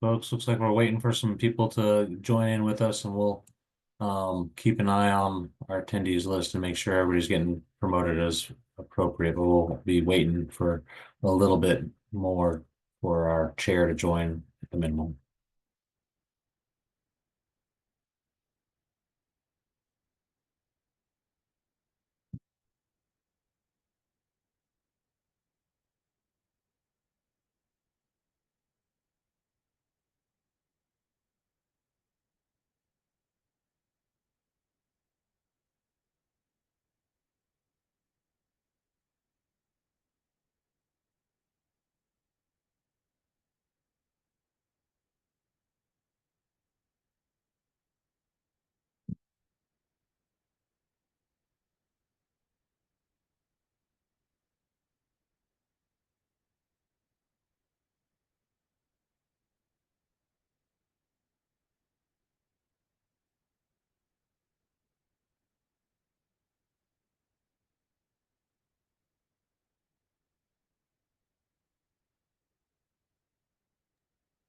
Folks, looks like we're waiting for some people to join in with us, and we'll keep an eye on our attendees list and make sure everybody's getting promoted as appropriate. But we'll be waiting for a little bit more for our chair to join at the minimum.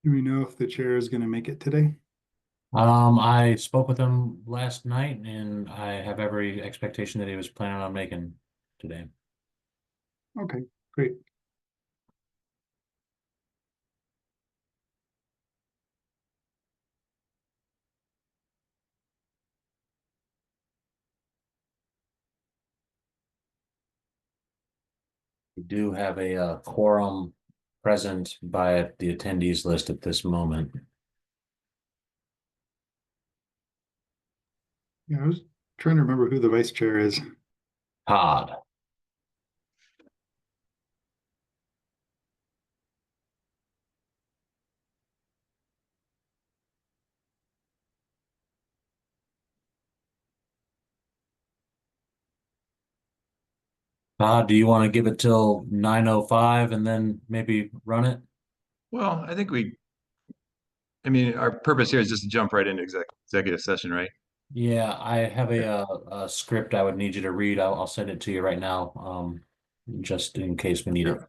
Do we know if the chair is going to make it today? I spoke with him last night, and I have every expectation that he was planning on making today. Okay, great. We do have a quorum present by the attendees list at this moment. Yeah, I was trying to remember who the vice chair is. Todd. Todd, do you want to give it till 9:05 and then maybe run it? Well, I mean, our purpose here is just to jump right into executive session, right? Yeah, I have Okay. a script I would need you to read. I'll send it to you right now, just in case we need it.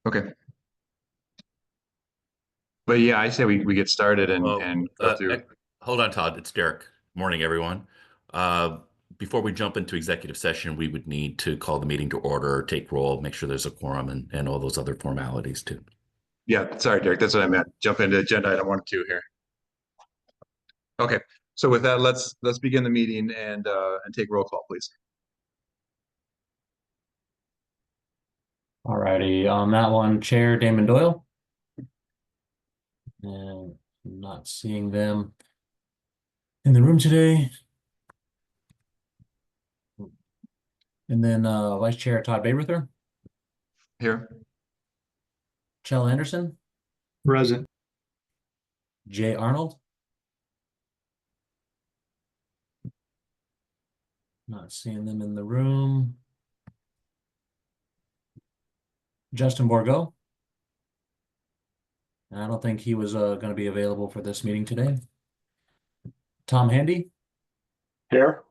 Okay. But yeah, I say we get started and go through. Hold on, Todd. It's Derek. Morning, everyone. Before we jump into executive session, we would need to call the meeting to order, take roll, make sure there's a quorum, and all those other formalities too. Yeah, sorry, Derek. That's what I meant. Jump into agenda item 1 and 2 here. Okay. So with that, let's begin the meeting and take roll call, please. All righty, on that one, Chair Damon Doyle. And I'm not seeing them in the room today. And then Vice Chair Todd Bayrether, Here. Chell Anderson, Present. Jay Arnold. Not seeing them in the room. Justin Borgo. And I don't think he was going to be available for this meeting today. Tom Handy. Here.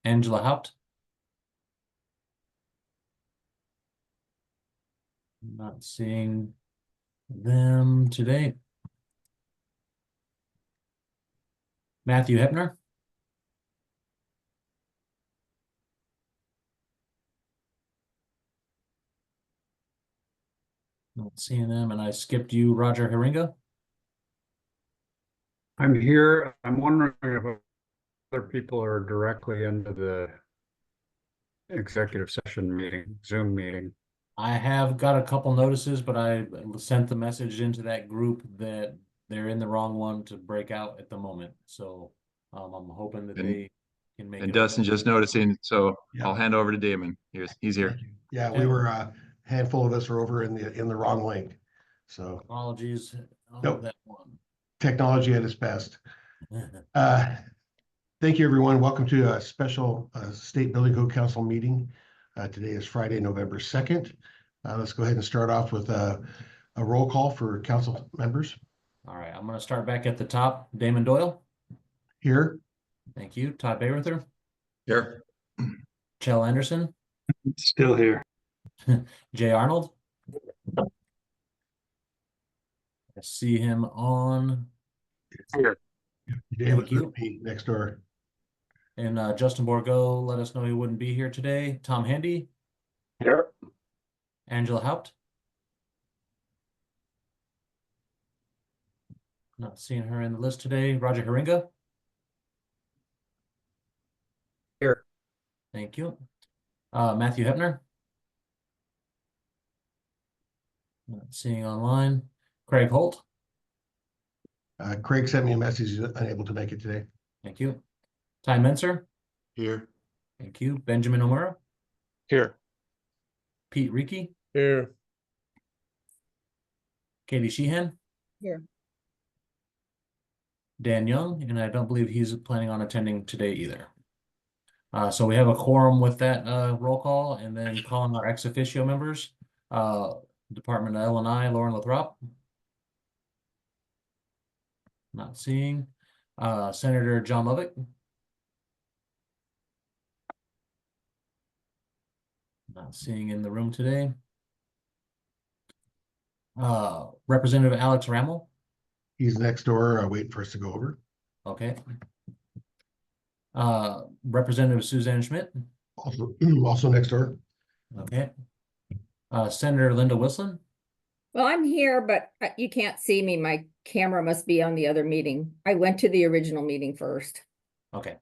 Angela Haupt. Not seeing them today. Matthew Hepner. Not seeing them, and I skipped you, Roger Haringa. I'm here. I'm wondering if other people are directly into the executive session meeting, Zoom meeting. I have got a couple notices, but I sent the message into that group that they're in the wrong one to break out at the moment. So I'm hoping that they can make And it. Dustin just noticing, so Yeah. I'll hand over to Damon. He's here. Yeah, Okay. we were a handful of us are over in the wrong link. So Apologies on Nope. that one. technology at its best. Thank you, everyone. Welcome to a special State Building Code Council meeting. Today is Friday, November 2nd. Let's go ahead and start off with a roll call for council members. All right, I'm going to start back at the top. Damon Doyle. Here. Thank you. Todd Bayrether. Here. Chell Anderson. Still here. Jay Arnold. I see him on. Here. Dave was Thank you. with me next door. And Justin Borgo let us know he wouldn't be here today. Tom Handy, Here. Angela Haupt. Not seeing her in the list today. Roger Haringa. Here. Thank you. Matthew Hepner. Not seeing online. Craig Holt. Craig sent me a message, he's unable to make it today. Thank you. Ty Menser. Here. Thank you. Benjamin Omura. Here. Pete Reiki. Here. Katie Sheehan. Here. Dan Young, and I don't believe he's planning on attending today either. So we have a quorum with that roll call, and then calling our ex officio members. Department of L&I, Lauren Lathrop. Not seeing. Senator John Lovick. Not seeing in the room today. Representative Alex Rammel. He's next door, waiting for us to go over. Okay. Representative Suzanne Schmidt. Also next door. Okay. Senator Linda Whistler. Well, I'm here, but you can't see me. My camera must be on the other meeting. I went to the original meeting first. Okay.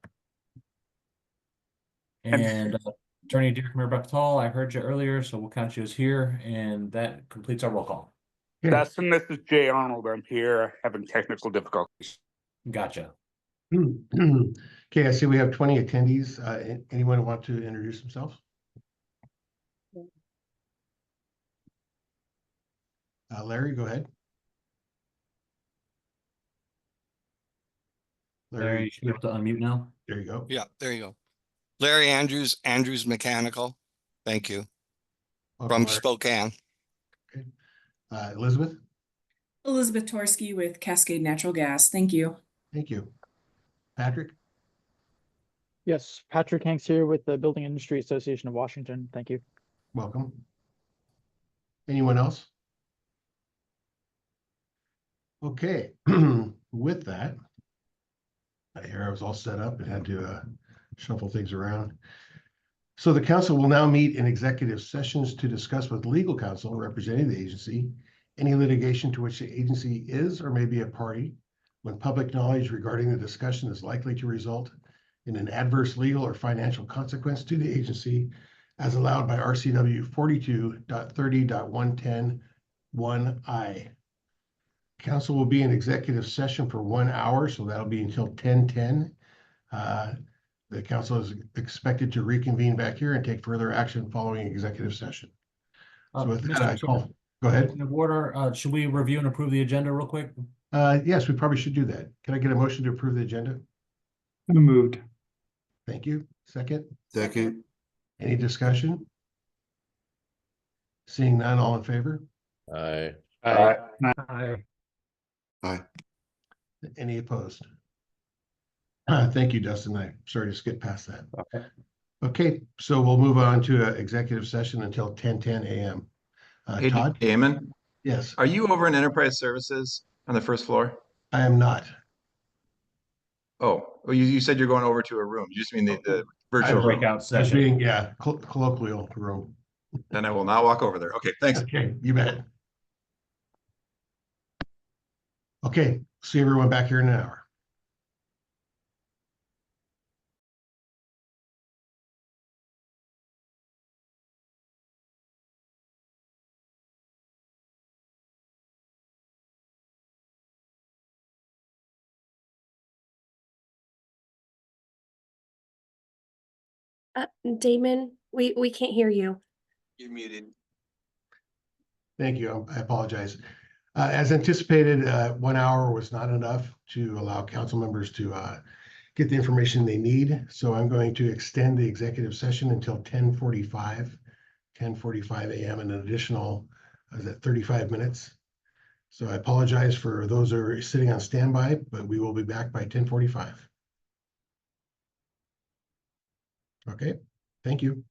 And Attorney Derek Mirabal, I heard you earlier, so we'll count you as here, and that completes our roll call. Okay. Dustin, this is Jay Arnold. I'm here having technical difficulties. Gotcha. Okay, I see we have 20 attendees. Anyone want to introduce themselves? Larry, go ahead. Larry, you should be able to unmute now. There you go. Yeah, there you go. Larry Andrews, Andrews Mechanical. Thank you. Welcome, From Larry. Spokane. Elizabeth, Elizabeth Torsky with Cascade Natural Gas. Thank you. thank you. Patrick, Yes, Patrick Hanks here with the Building Industry Association of Washington. Thank you. welcome. Anyone else? Okay, with that, here I was all set up and had to shuffle things around. So the council will now meet in executive sessions to discuss with legal counsel representing the agency any litigation to which the agency is or may be a party when public knowledge regarding the discussion is likely to result in an adverse legal or financial consequence to the agency as allowed by RCW 42.30.110(1)(I). Council will be in executive session for 1 hour, so that'll be until 10:10. The council is expected to reconvene back here and take further action following executive session. So with that, I call, go ahead. Point of order, should we review and approve the agenda real quick? Yes, we probably should do that. Can I get a motion to approve the agenda? So moved. Thank you. Second, Second. any discussion? Seeing none, all in favor? Aye. Any opposed? Thank you, Dustin. I'm sorry to skip past that. Okay. Okay, so we'll move on to executive session until 10:10 a.m. Hey, Todd? Damon, Yes, are you over in Enterprise Services on the first floor? I am not. Oh, well, you said you're going over to a room. You just mean the virtual room. Breakout As session. being, yeah, colloquial room. Then I will not walk over there. Okay, thanks. Okay, you bet. Okay, see everyone back here in an hour. Damon, we can't hear you. You're muted. Thank you. I apologize. As anticipated, 1 hour was not enough to allow council members to get the information they need. So I'm going to extend the executive session until 10:45 a.m. an additional, is that 35 minutes? So I apologize for those who are sitting on standby, but we will be back by 10:45. Okay, thank you.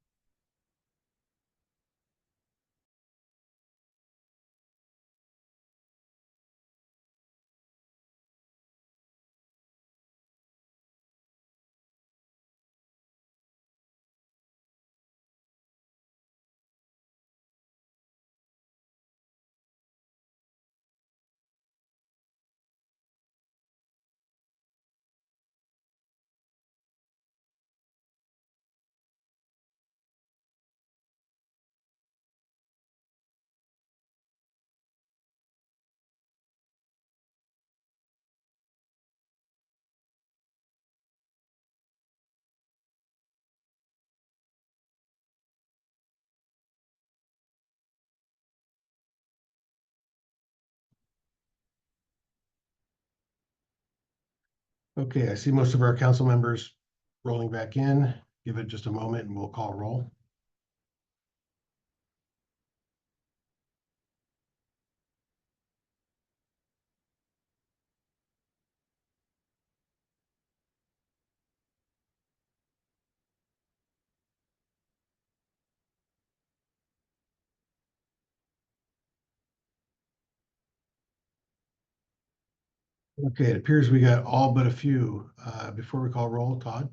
Okay, I see most of our council members rolling back in. Give it just a moment and we'll call roll. Okay, it appears we got all but a few. Before we call roll, Todd?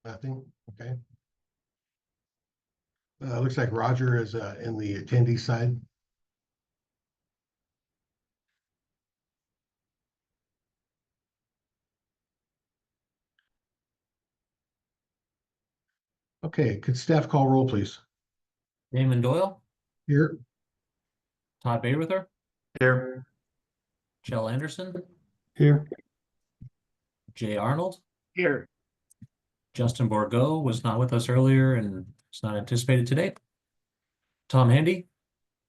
Nothing, okay. Looks like Roger is in the attendee side. Okay, could staff call roll, please? Damon Doyle, Here. Todd Bayrether, Here. Chell Anderson, Here. Jay Arnold, Here. Justin Borgo was not with us earlier and is not anticipated today. Tom Handy,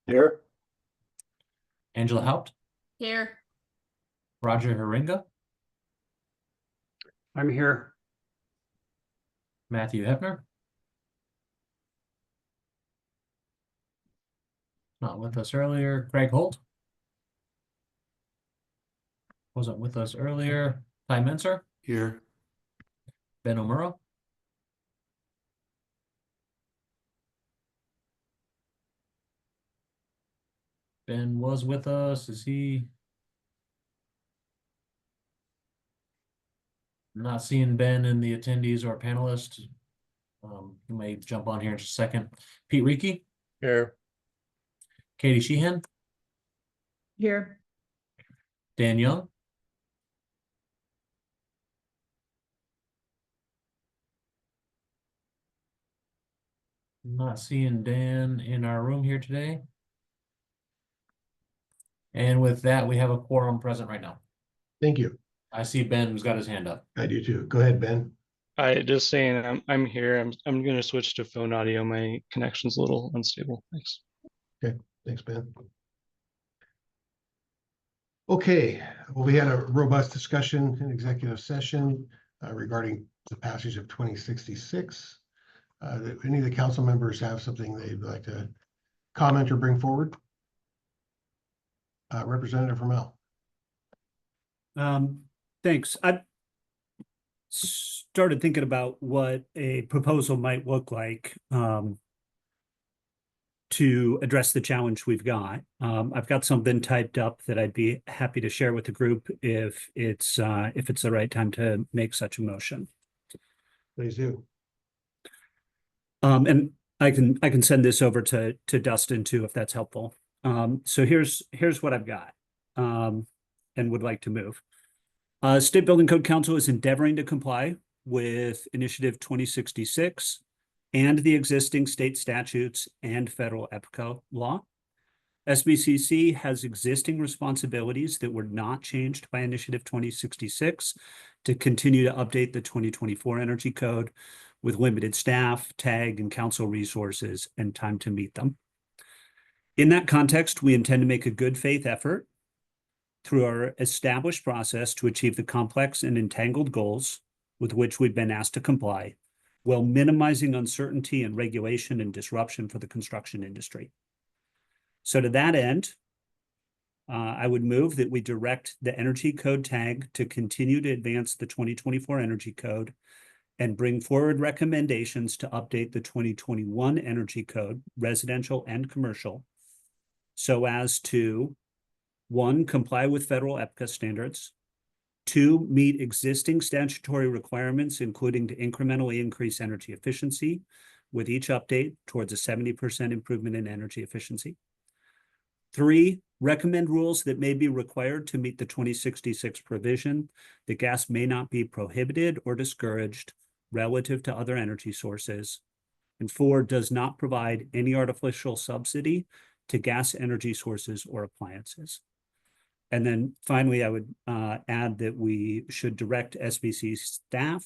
Here. Angela Haupt, Here. Roger Haringa, I'm here. Matthew Hefner. Not with us earlier. Craig Holt. Wasn't with us earlier. Ty Menser. Here. Ben Omura. Ben was with us. Is he? Not seeing Ben in the attendees or panelists. He may jump on here in just a second. Pete Reiki. Here. Katie Sheehan. Here. Dan Young. Not seeing Dan in our room here today. And with that, we have a quorum present right now. Thank you. I see Ben who's got his hand up. I do too. Go ahead, Ben. I just saying I'm here. I'm going to switch to phone audio. My connection's a little unstable. Thanks. Okay, thanks, Ben. Okay, well, we had a robust discussion in executive session regarding the passage of 2066. Do any of the council members have something they'd like to comment or bring forward? Representative Ramel. Thanks. I started thinking about what a proposal might look like to address the challenge we've got. I've got something typed up that I'd be happy to share with the group if it's the right time to make such a motion. Please do. And I can send this over to Dustin too, if that's helpful. So here's what I've got and would like to move. State Building Code Council is endeavoring to comply with Initiative 2066 and the existing state statutes and federal EPCO law. SBCC has existing responsibilities that were not changed by Initiative 2066 to continue to update the 2024 Energy Code with limited staff, tag, and council resources and time to meet them. In that context, we intend to make a good faith effort through our established process to achieve the complex and entangled goals with which we've been asked to comply, while minimizing uncertainty and regulation and disruption for the construction industry. So to that end, I would move that we direct the Energy Code tag to continue to advance the 2024 Energy Code and bring forward recommendations to update the 2021 Energy Code, residential and commercial, so as to 1, comply with federal EPCA standards, 2, meet existing statutory requirements, including to incrementally increase energy efficiency with each update towards a 70% improvement in energy efficiency. 3, recommend rules that may be required to meet the 2066 provision that gas may not be prohibited or discouraged relative to other energy sources. And 4, does not provide any artificial subsidy to gas energy sources or appliances. And then finally, I would add that we should direct SBC staff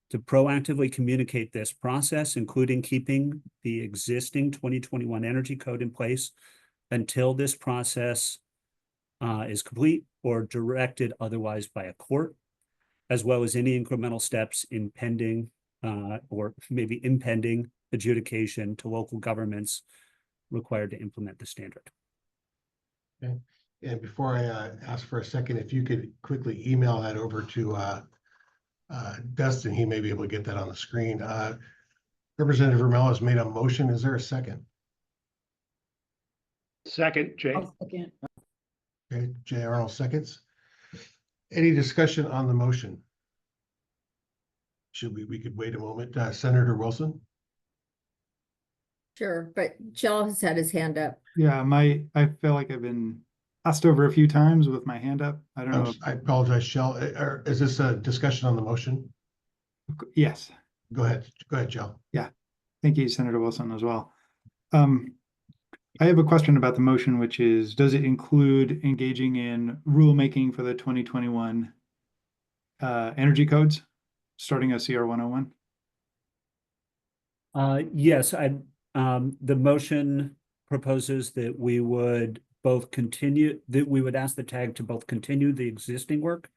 to proactively communicate this process, including keeping the existing 2021 Energy Code in place until this process is complete or directed otherwise by a court, as well as any incremental steps in pending or maybe impending adjudication to local governments required to implement the standard. Okay. And before I ask for a second, if you could quickly email that over to Dustin, he may be able to get that on the screen. Representative Vermel has made a motion. Is there a second? Second, Jay. Second. Okay, Jay Arnold seconds. Any discussion on the motion? Should we could wait a moment. Senator Wilson? Sure, but Joel has had his hand up. Yeah, I feel like I've been passed over a few times with my hand up. I don't know. I apologize, Shell. Is this a discussion on the motion? Yes. Go ahead, Shell. Yeah. Thank you, Senator Wilson, as well. I have a question about the motion, which is, does it include engaging in rulemaking for the 2021 energy codes, starting at CR 101? Yes, the motion proposes that we would both continue, that we would ask the TAG to both continue the existing work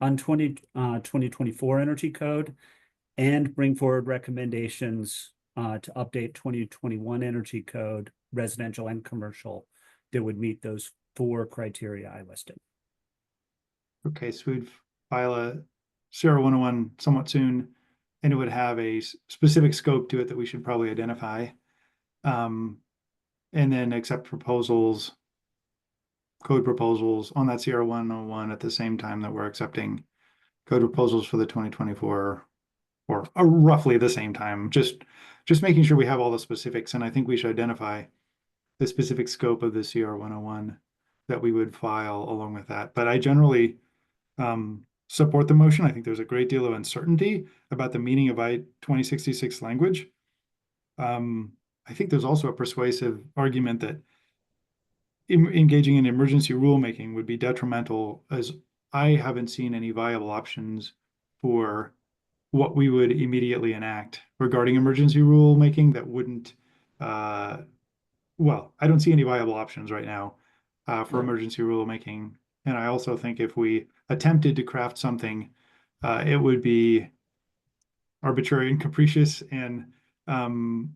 on 2024 energy code and bring forward recommendations to update 2021 energy code, residential and commercial, that would meet those 4 criteria I listed. Okay, so we'd file a CR 101 somewhat soon, and it would have a specific scope to it that we should probably identify. And then accept proposals, code proposals on that CR 101 at the same time that we're accepting code proposals for the 2024, or roughly the same time, just making sure we have all the specifics. And I think we should identify the specific scope of the CR 101 that we would file along with that. But I generally support the motion. I think there's a great deal of uncertainty about the meaning of I-2066 language. I think there's also a persuasive argument that engaging in emergency rulemaking would be detrimental, as I haven't seen any viable options for what we would immediately enact regarding emergency rulemaking that wouldn't, well, I don't see any viable options right now for emergency rulemaking. And I also think if we attempted to craft something, it would be arbitrary and capricious and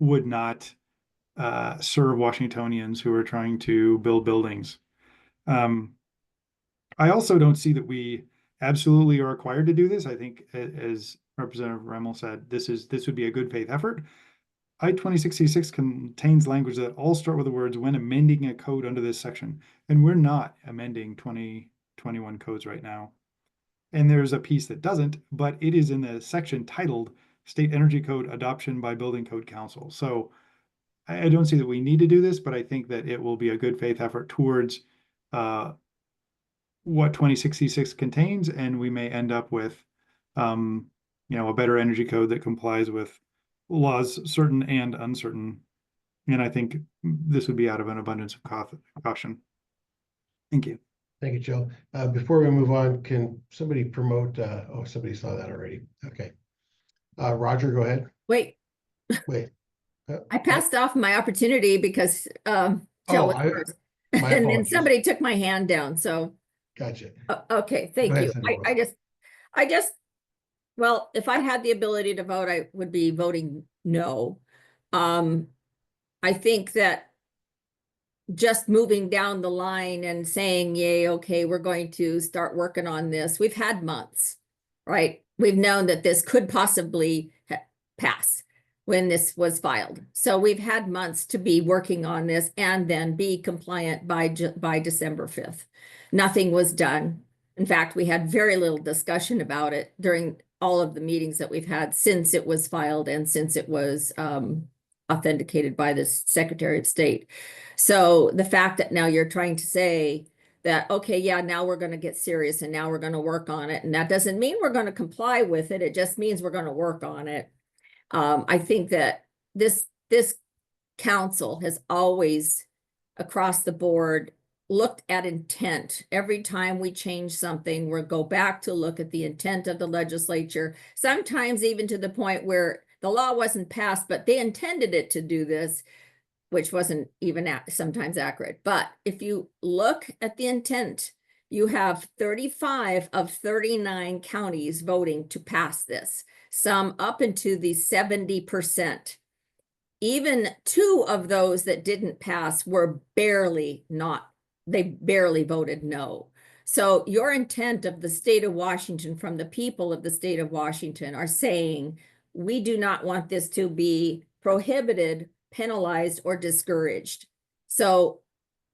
would not serve Washingtonians who are trying to build buildings. I also don't see that we absolutely are required to do this. I think, as Representative Remmel said, this would be a good faith effort. I-2066 contains language that all start with the words "when amending a code under this section," and we're not amending 2021 codes right now. And there's a piece that doesn't, but it is in the section titled State Energy Code Adoption by Building Code Council. So I don't see that we need to do this, but I think that it will be a good faith effort towards what 2066 contains, and we may end up with a better energy code that complies with laws certain and uncertain. And I think this would be out of an abundance of caution. Thank you. Thank you, Joe. Before we move on, can somebody promote? Oh, somebody saw that already. Okay. Roger, go ahead. Wait. I passed off my opportunity because Joe was first. And then somebody took my hand down, so. Gotcha. Okay, thank you. I just, well, if I had the ability to vote, I would be voting no. I think that just moving down the line and saying, yay, okay, we're going to start working on this. We've had months, right? We've known that this could possibly pass when this was filed. So we've had months to be working on this and then be compliant by December 5th. Nothing was done. In fact, we had very little discussion about it during all of the meetings that we've had since it was filed and since it was authenticated by the Secretary of State. So the fact that now you're trying to say that, okay, yeah, now we're going to get serious and now we're going to work on it. And that doesn't mean we're going to comply with it. It just means we're going to work on it. I think that this council has always, across the board, looked at intent. Every time we change something, we'll go back to look at the intent of the legislature, sometimes even to the point where the law wasn't passed, but they intended it to do this. which wasn't even sometimes accurate. But if you look at the intent, you have 35 of 39 counties voting to pass this, some up into the 70%. Even 2 of those that didn't pass were they barely voted no. So your intent of the state of Washington, from the people of the state of Washington, are saying, we do not want this to be prohibited, penalized, or discouraged. So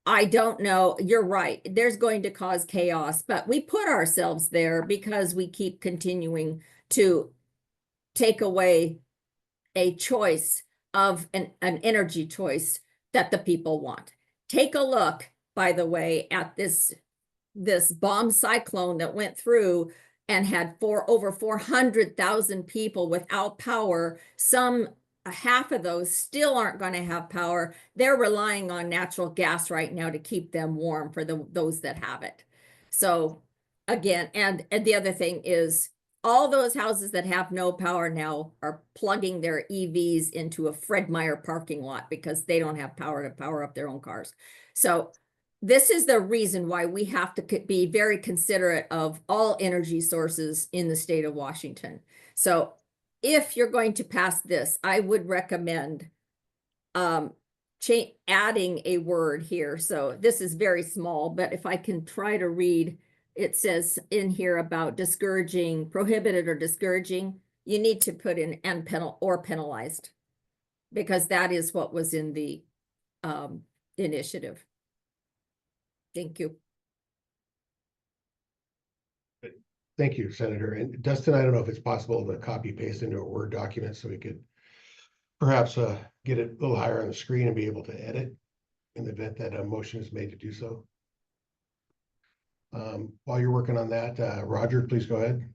I don't know, you're right, there's going to cause chaos, but we put ourselves there because we keep continuing to take away a choice of an energy choice that the people want. Take a look, by the way, at this bomb cyclone that went through and had over 400,000 people without power. Some half of those still aren't going to have power. They're relying on natural gas right now to keep them warm for those that have it. So again, and the other thing is, all those houses that have no power now are plugging their EVs into a Fred Meyer parking lot because they don't have power to power up their own cars. So this is the reason why we have to be very considerate of all energy sources in the state of Washington. So if you're going to pass this, I would recommend adding a word here. So this is very small, but if I can try to read, it says in here about discouraging, prohibited or discouraging, you need to put in and penalized, because that is what was in the initiative. Thank you. Thank you, Senator. And Dustin, I don't know if it's possible to copy paste into a Word document so we could perhaps get it a little higher on the screen and be able to edit in the event that a motion is made to do so. While you're working on that, Roger, please go ahead.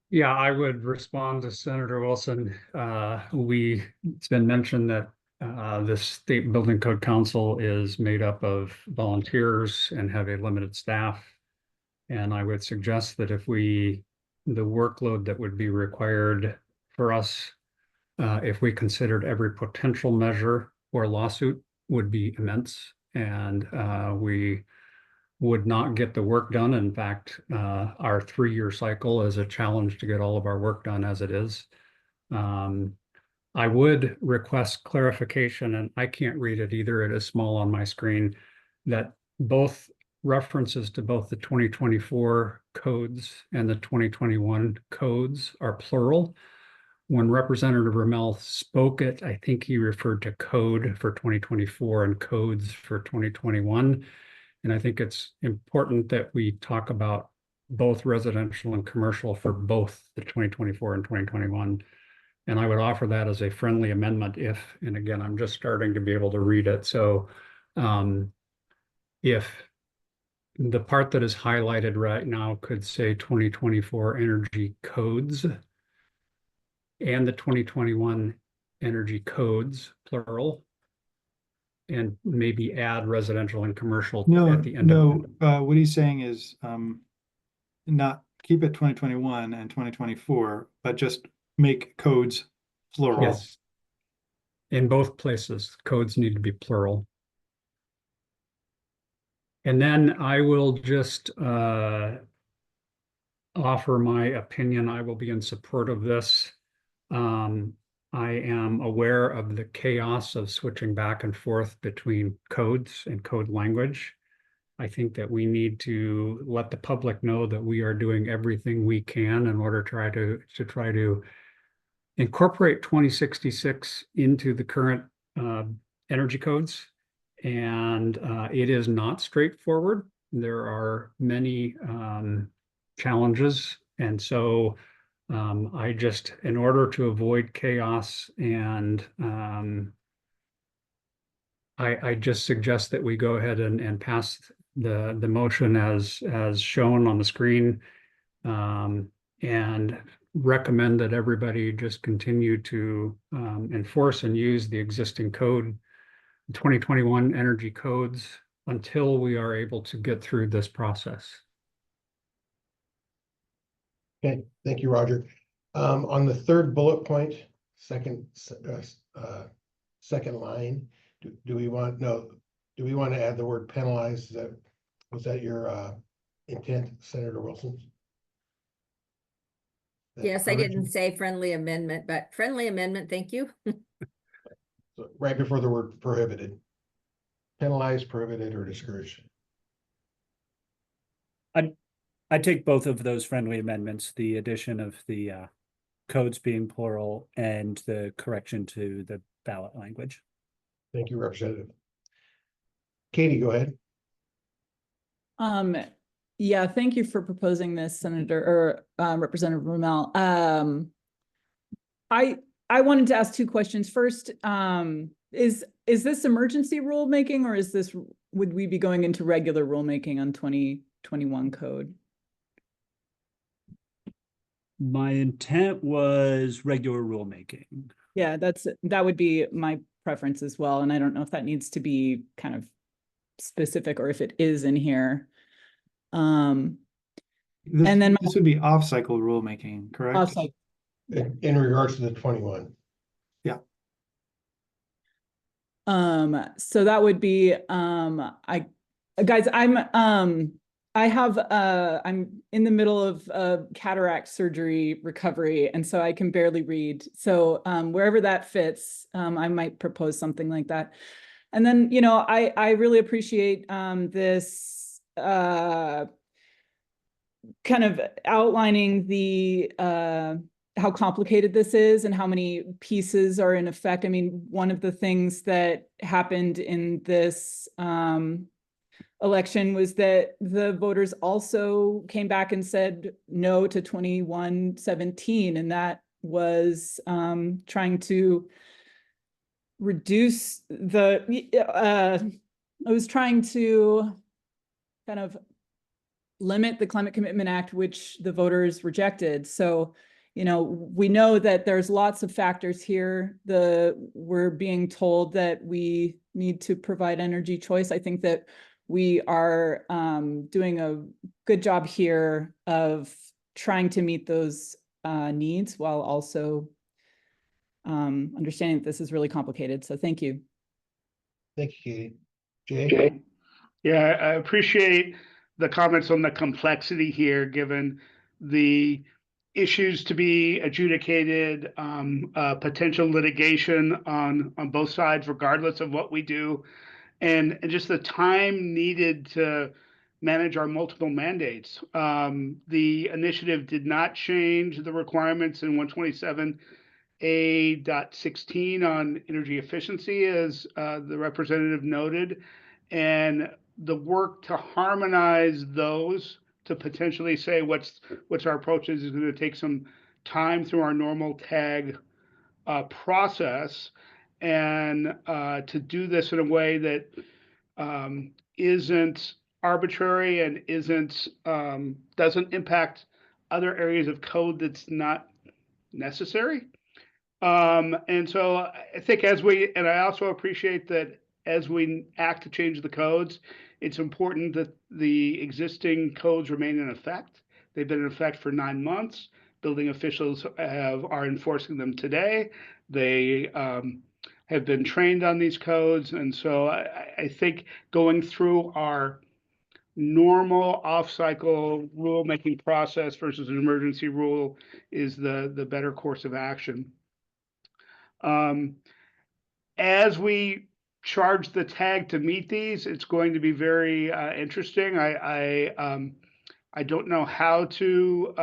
Yeah, I would respond to Senator Wilson. It's been mentioned that the State Building Code Council is made up of volunteers and have a limited staff. And I would suggest that the workload that would be required for us, if we considered every potential measure or lawsuit, would be immense. And we would not get the work done. In fact, our 3-year cycle is a challenge to get all of our work done as it is. I would request clarification, and I can't read it either, it is small on my screen, that both references to both the 2024 codes and the 2021 codes are plural. When Representative Ramel spoke it, I think he referred to code for 2024 and codes for 2021. And I think it's important that we talk about both residential and commercial for both the 2024 and 2021. And I would offer that as a friendly amendment if, and again, I'm just starting to be able to read it. So if the part that is highlighted right now could say 2024 energy codes and the 2021 energy codes, plural, and maybe add residential and commercial at the end. What he's saying is not keep it 2021 and 2024, but just make codes plural. Yes. In both places, codes need to be plural. And then I will just offer my opinion. I will be in support of this. I am aware of the chaos of switching back and forth between codes and code language. I think that we need to let the public know that we are doing everything we can in order to try to incorporate 2066 into the current energy codes. And it is not straightforward. There are many challenges. And so I just, in order to avoid chaos, and I just suggest that we go ahead and pass the motion as shown on the screen, and recommend that everybody just continue to enforce and use the existing code, 2021 energy codes, until we are able to get through this process. Okay, thank you, Roger. On the third bullet point, second second line. Do we want, no, do we want to add the word penalize? Was that your intent, Senator Wilson? Yes, I didn't say friendly amendment, but friendly amendment, thank you. So right before the word prohibited. Penalize, prohibited, or discouraged. I take both of those friendly amendments, the addition of the codes being plural and the correction to the ballot language. Thank you, Representative. Katie, go ahead. Yeah, thank you for proposing this, Senator or Representative Rommel. I wanted to ask two questions. First, is this emergency rulemaking, or would we be going into regular rulemaking on 2021 code? My intent was regular rulemaking. Yeah, that would be my preference as well. And I don't know if that needs to be kind of specific or if it is in here. And then this would be off-cycle rulemaking, correct? Off-cycle. In regards to the 21. Yeah. So that would be guys, I'm in the middle of cataract surgery recovery, and so I can barely read. So wherever that fits, I might propose something like that. And then, you know, I really appreciate this kind of outlining the how complicated this is and how many pieces are in effect. I mean, one of the things that happened in this election was that the voters also came back and said no to 2117, and that was trying to reduce I was trying to kind of limit the Climate Commitment Act, which the voters rejected. So, you know, we know that there's lots of factors here. We're being told that we need to provide energy choice. I think that we are doing a good job here of trying to meet those needs while also understanding that this is really complicated. So thank you. Thank you, Katie. Jay? Yeah, I appreciate the comments on the complexity here, given the issues to be adjudicated, potential litigation on both sides, regardless of what we do, and just the time needed to manage our multiple mandates. The initiative did not change the requirements in 127A.16 on energy efficiency, as the representative noted, and the work to harmonize those to potentially say what's our approach is going to take some time through our normal tag process, and to do this in a way that isn't arbitrary and doesn't impact other areas of code that's not necessary. And so I think and I also appreciate that as we act to change the codes, it's important that the existing codes remain in effect. They've been in effect for 9 months. Building officials are enforcing them today. They have been trained on these codes. And so I think going through our normal off-cycle rulemaking process versus an emergency rule is the better course of action. As we charge the tag to meet these, it's going to be very interesting. I don't know how to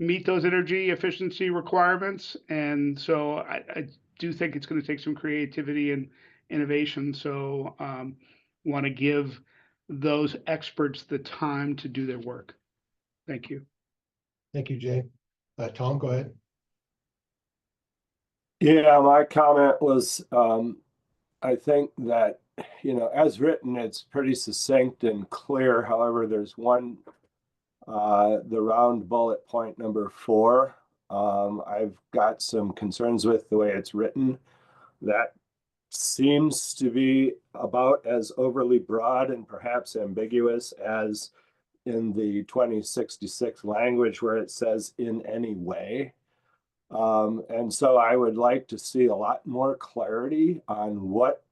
meet those energy efficiency requirements, and so I do think it's going to take some creativity and innovation. So want to give those experts the time to do their work. Thank you. Thank you, Jay. Tom, go ahead. Yeah, my comment was, I think that, you know, as written, it's pretty succinct and clear. However, there's one, the round bullet point number 4. I've got some concerns with the way it's written. That seems to be about as overly broad and perhaps ambiguous as in the 2066 language where it says in any way. And so I would like to see a lot more clarity on what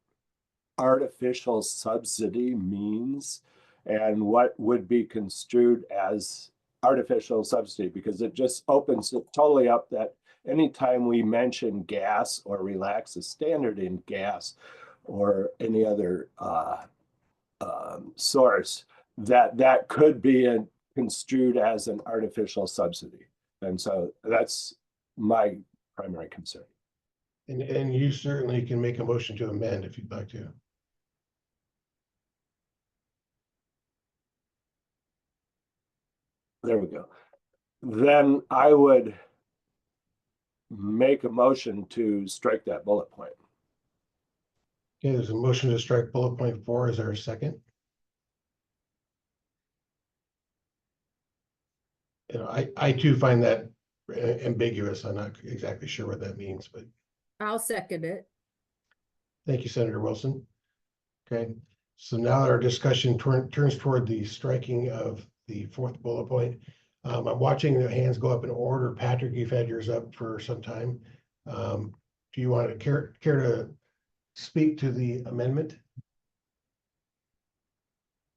artificial subsidy means and what would be construed as artificial subsidy, because it just opens it totally up that anytime we mention gas or relax the standard in gas or any other source, that could be construed as an artificial subsidy. And so that's my primary concern. And you certainly can make a motion to amend if you'd like to. There we go. Then I would make a motion to strike that bullet point. Okay, there's a motion to strike bullet point 4. Is there a second? You know, I too find that ambiguous. I'm not exactly sure what that means, but I'll second it. thank you, Senator Wilson. Okay, so now our discussion turns toward the striking of the 4th bullet point. I'm watching the hands go up in order. Patrick, you've had yours up for some time. Do you want to care to speak to the amendment?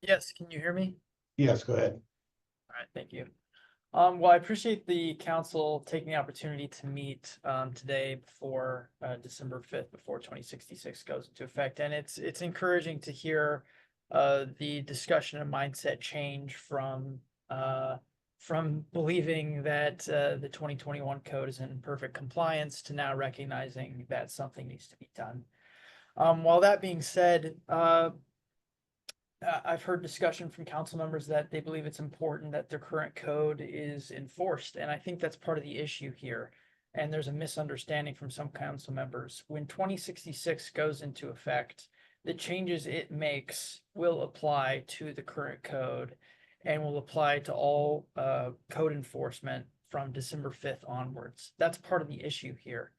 Yes, can you hear me? Yes, go ahead. All right, thank you. Well, I appreciate the council taking the opportunity to meet today before December 5th, before 2066 goes into effect. And it's encouraging to hear the discussion and mindset change from believing that the 2021 code is in perfect compliance to now recognizing that something needs to be done. While that being said, I've heard discussion from council members that they believe it's important that their current code is enforced. And I think that's part of the issue here. And there's a misunderstanding from some council members. When 2066 goes into effect, the changes it makes will apply to the current code and will apply to all code enforcement from December 5th onwards. That's part of the issue here.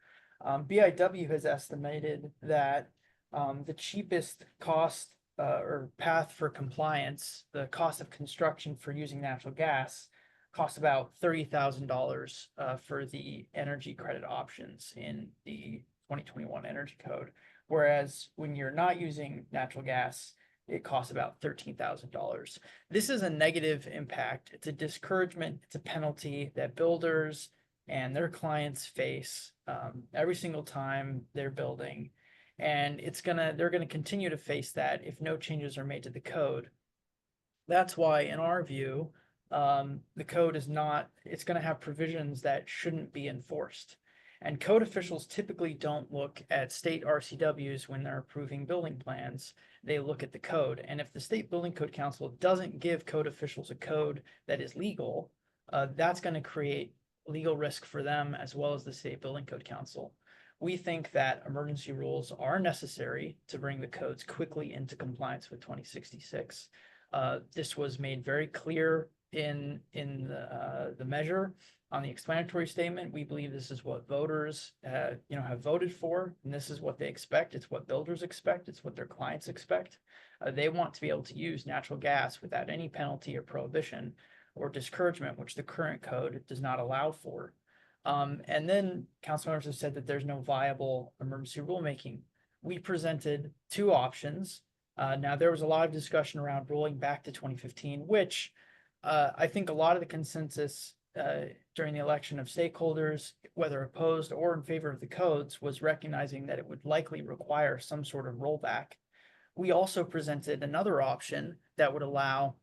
BIW has estimated that the cheapest cost or path for compliance, the cost of construction for using natural gas costs about $30,000 for the energy credit options in the 2021 Energy Code. Whereas when you're not using natural gas, it costs about $13,000. This is a negative impact. It's a discouragement. It's a penalty that builders and their clients face every single time they're building. And they're gonna continue to face that if no changes are made to the code. That's why, in our view, the code it's gonna have provisions that shouldn't be enforced. And code officials typically don't look at state RCWs when they're approving building plans. They look at the code. And if the State Building Code Council doesn't give code officials a code that is legal, that's gonna create legal risk for them as well as the State Building Code Council. We think that emergency rules are necessary to bring the codes quickly into compliance with 2066. This was made very clear in the measure on the explanatory statement. We believe this is what voters have voted for, and this is what they expect. It's what builders expect. It's what their clients expect. They want to be able to use natural gas without any penalty or prohibition or discouragement, which the current code does not allow for. And then council members have said that there's no viable emergency rulemaking. We presented 2 options. Now, there was a lot of discussion around rolling back to 2015, which I think a lot of the consensus during the election of stakeholders, whether opposed or in favor of the codes, was recognizing that it would likely require some sort of rollback. We also presented another option that would allow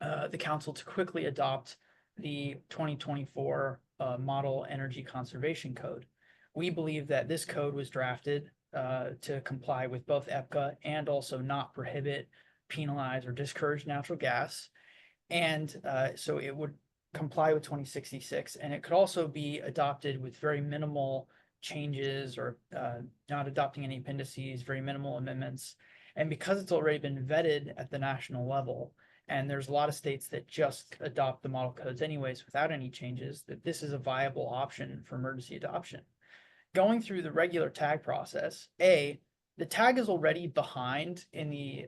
the council to quickly adopt the 2024 Model Energy Conservation Code. We believe that this code was drafted to comply with both EPCA and also not prohibit, penalize, or discourage natural gas. And so it would comply with 2066, and it could also be adopted with very minimal changes or not adopting any appendices, very minimal amendments. And because it's already been vetted at the national level, and there's a lot of states that just adopt the model codes anyways without any changes, that this is a viable option for emergency adoption. Going through the regular tag process, the tag is already behind in the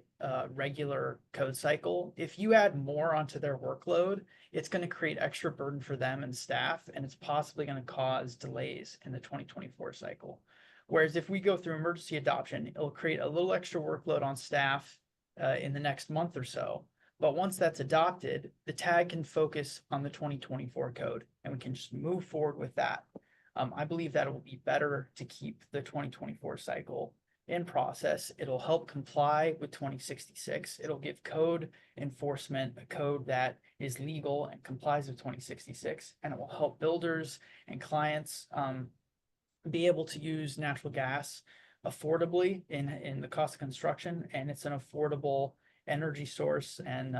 regular code cycle. If you add more onto their workload, it's going to create extra burden for them and staff, and it's possibly going to cause delays in the 2024 cycle. Whereas if we go through emergency adoption, it'll create a little extra workload on staff in the next month or so. But once that's adopted, the tag can focus on the 2024 code, and we can just move forward with that. I believe that it will be better to keep the 2024 cycle in process. It'll help comply with 2066. It'll give code enforcement a code that is legal and complies with 2066, and it will help builders and clients be able to use natural gas affordably in the cost of construction, and it's an affordable energy source. And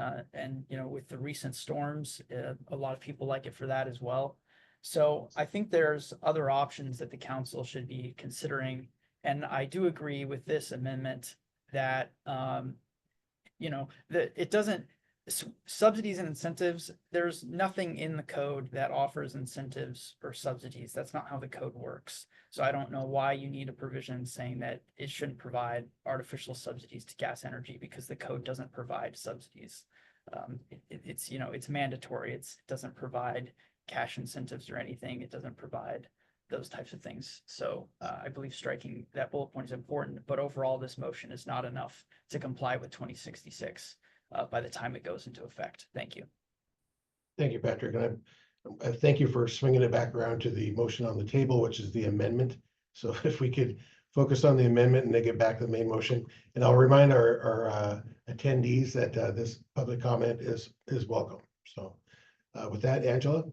you know, with the recent storms, a lot of people like it for that as well. So I think there's other options that the council should be considering. And I do agree with this amendment that, you know, that it doesn't, subsidies and incentives, there's nothing in the code that offers incentives or subsidies. That's not how the code works. So I don't know why you need a provision saying that it shouldn't provide artificial subsidies to gas energy, because the code doesn't provide subsidies. It's, you know, it's mandatory. It doesn't provide cash incentives or anything. It doesn't provide those types of things. So I believe striking that bullet point is important, but overall this motion is not enough to comply with 2066 by the time it goes into effect. Thank you. Thank you, Patrick. And I thank you for swinging it back around to the motion on the table, which is the amendment. So if we could focus on the amendment and then get back to the main motion. And I'll remind our attendees that this public comment is welcome. So with that, Angela.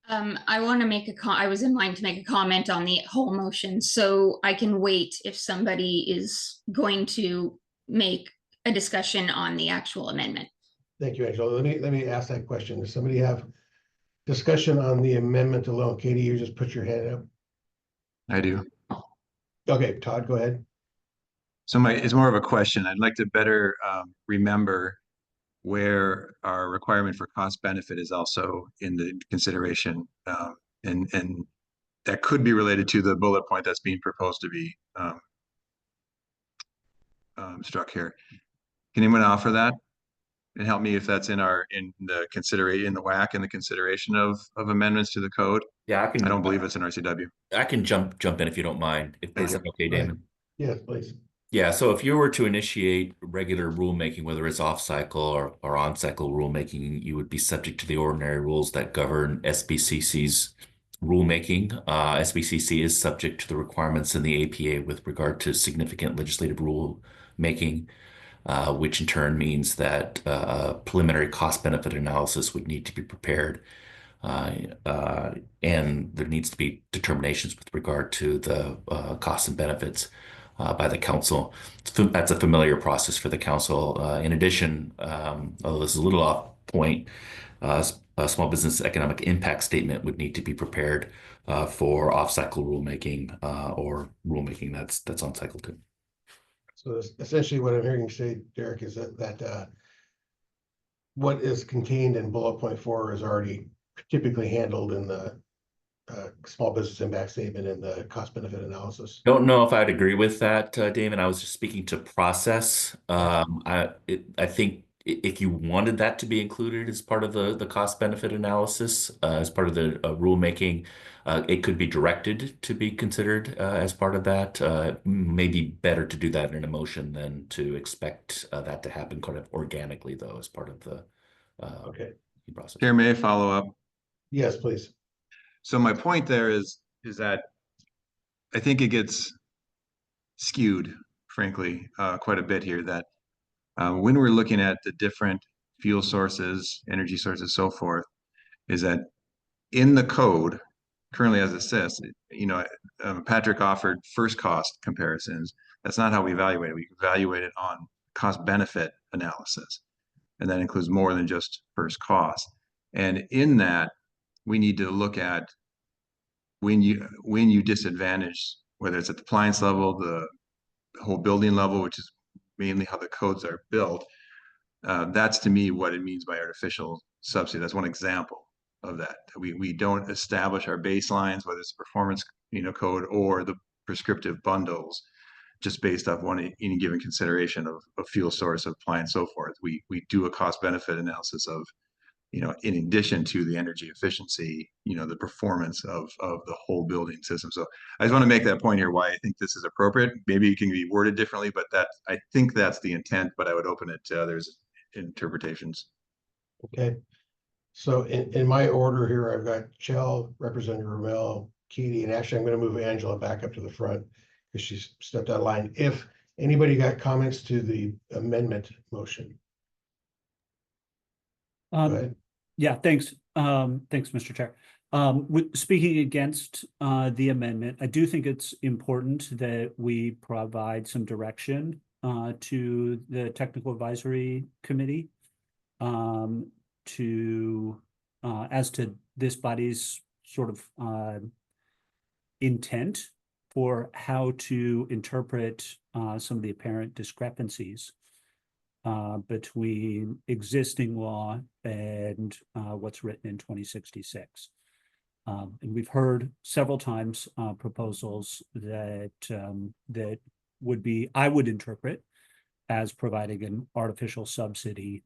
I want to make I was in line to make a comment on the whole motion, so I can wait if somebody is going to make a discussion on the actual amendment. Thank you, Angela. Let me ask that question. Does somebody have discussion on the amendment alone? Katie, you just put your hand up. I do. Okay, Todd, go ahead. So it's more of a question. I'd like to better remember where our requirement for cost benefit is also in the consideration, and that could be related to the bullet point that's being proposed to be struck here. Can anyone offer that and help me if that's in the WAC and the consideration of amendments to the code? Yeah, I can. I don't believe it's in RCW. I can jump in if you don't mind. Is that okay, Damon? Yes, please. Yeah, so if you were to initiate regular rulemaking, whether it's off-cycle or on-cycle rulemaking, you would be subject to the ordinary rules that govern SBCC's rulemaking. SBCC is subject to the requirements in the APA with regard to significant legislative rulemaking, which in turn means that a preliminary cost-benefit analysis would need to be prepared. And there needs to be determinations with regard to the costs and benefits by the council. That's a familiar process for the council. In addition, although this is a little off point, a small business economic impact statement would need to be prepared for off-cycle rulemaking or rulemaking that's on cycle too. So essentially what I'm hearing you say, Derek, is that what is contained in bullet point 4 is already typically handled in the small business impact statement and the cost benefit analysis. Don't know if I'd agree with that, Damon. I was just speaking to process. I think if you wanted that to be included as part of the cost benefit analysis, as part of the rulemaking, it could be directed to be considered as part of that. Maybe better to do that in a motion than to expect that to happen kind of organically, though, as part of the process. Chair, may I follow up? Yes, please. So my point there is that I think it gets skewed, frankly, quite a bit here, that when we're looking at the different fuel sources, energy sources, so forth, is that in the code, currently as it says, you know, Patrick offered first cost comparisons. That's not how we evaluate it. We evaluate it on cost benefit analysis. And that includes more than just first cost. And in that, we need to look at when you disadvantage, whether it's at the appliance level, the whole building level, which is mainly how the codes are built. That's to me what it means by artificial subsidy. That's one example of that. We don't establish our baselines, whether it's performance code or the prescriptive bundles, just based off any given consideration of fuel source, appliance, so forth. We do a cost benefit analysis of, in addition to the energy efficiency, the performance of the whole building system. So I just want to make that point here, why I think this is appropriate. Maybe it can be worded differently, but I think that's the intent, but I would open it to others' interpretations. Okay. So in my order here, I've got Chell, Representative Ramel, Katie, and actually I'm going to move Angela back up to the front because she's stepped out of line. If anybody got comments to the amendment motion. Go ahead. Yeah, thanks. Thanks, Mr. Chair. Speaking against the amendment, I do think it's important that we provide some direction to the Technical Advisory Committee as to this body's sort of intent for how to interpret some of the apparent discrepancies between existing law and what's written in 2066. And we've heard several times proposals that that would be, I would interpret as providing an artificial subsidy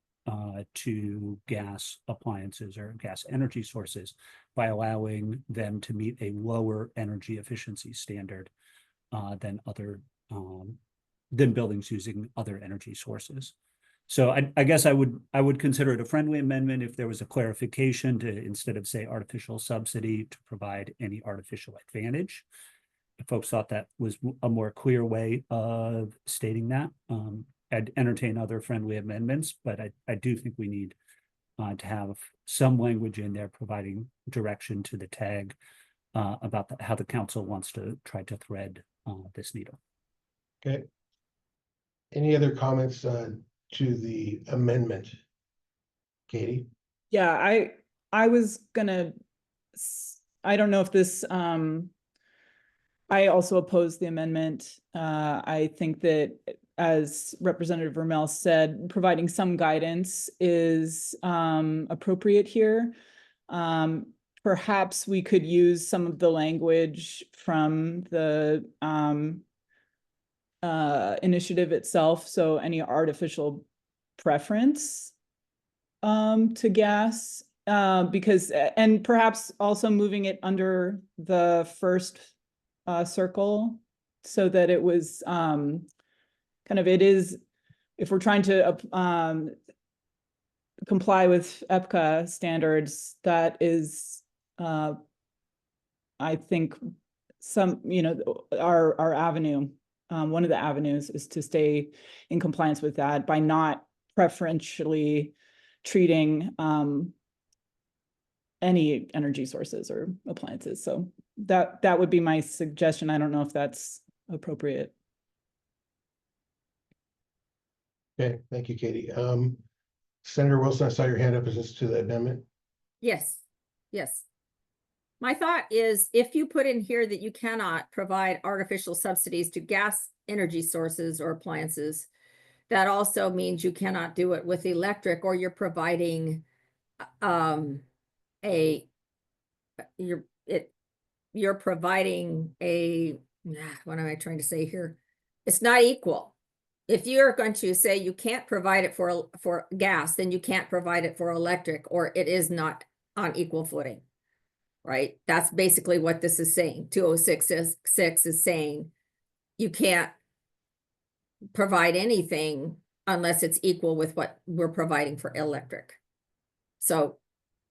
to gas appliances or gas energy sources by allowing them to meet a lower energy efficiency standard than buildings using other energy sources. So I guess I would consider it a friendly amendment if there was a clarification to, instead of say artificial subsidy, to provide any artificial advantage. If folks thought that was a more clear way of stating that, I'd entertain other friendly amendments, but I do think we need to have some language in there providing direction to the TAG about how the council wants to try to thread this needle. Okay. Any other comments to the amendment? Katie? Yeah, I was gonna, I don't know if this, I also oppose the amendment. I think that, as Representative Vermel said, providing some guidance is appropriate here. Perhaps we could use some of the language from the initiative itself. So any artificial preference to gas, because, and perhaps also moving it under the first circle so that it was kind of, it is, if we're trying to comply with EPCA standards, that is, I think some, our avenue, one of the avenues is to stay in compliance with that by not preferentially treating any energy sources or appliances. So that would be my suggestion. I don't know if that's appropriate. Okay, thank you, Katie. Senator Wilson, I saw your hand up. Is this to the amendment? Yes, yes. My thought is, if you put in here that you cannot provide artificial subsidies to gas energy sources or appliances, that also means you cannot do it with electric, or you're providing you're providing a, what am I trying to say here? It's not equal. If you're going to say you can't provide it for gas, then you can't provide it for electric, or it is not on equal footing, right? That's basically what this is saying. 2066 is saying you can't provide anything unless it's equal with what we're providing for electric. So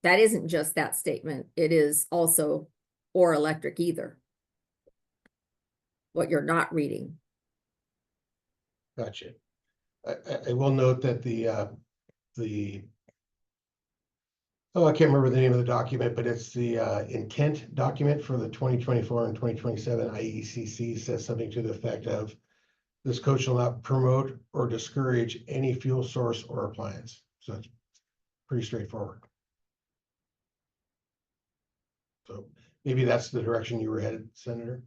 that isn't just that statement. It is also or electric either. What you're not reading. Gotcha. I will note that oh, I can't remember the name of the document, but it's the intent document for the 2024 and 2027 IECC says something to the effect of, this code shall not promote or discourage any fuel source or appliance. So it's pretty straightforward. So maybe that's the direction you were headed, Senator.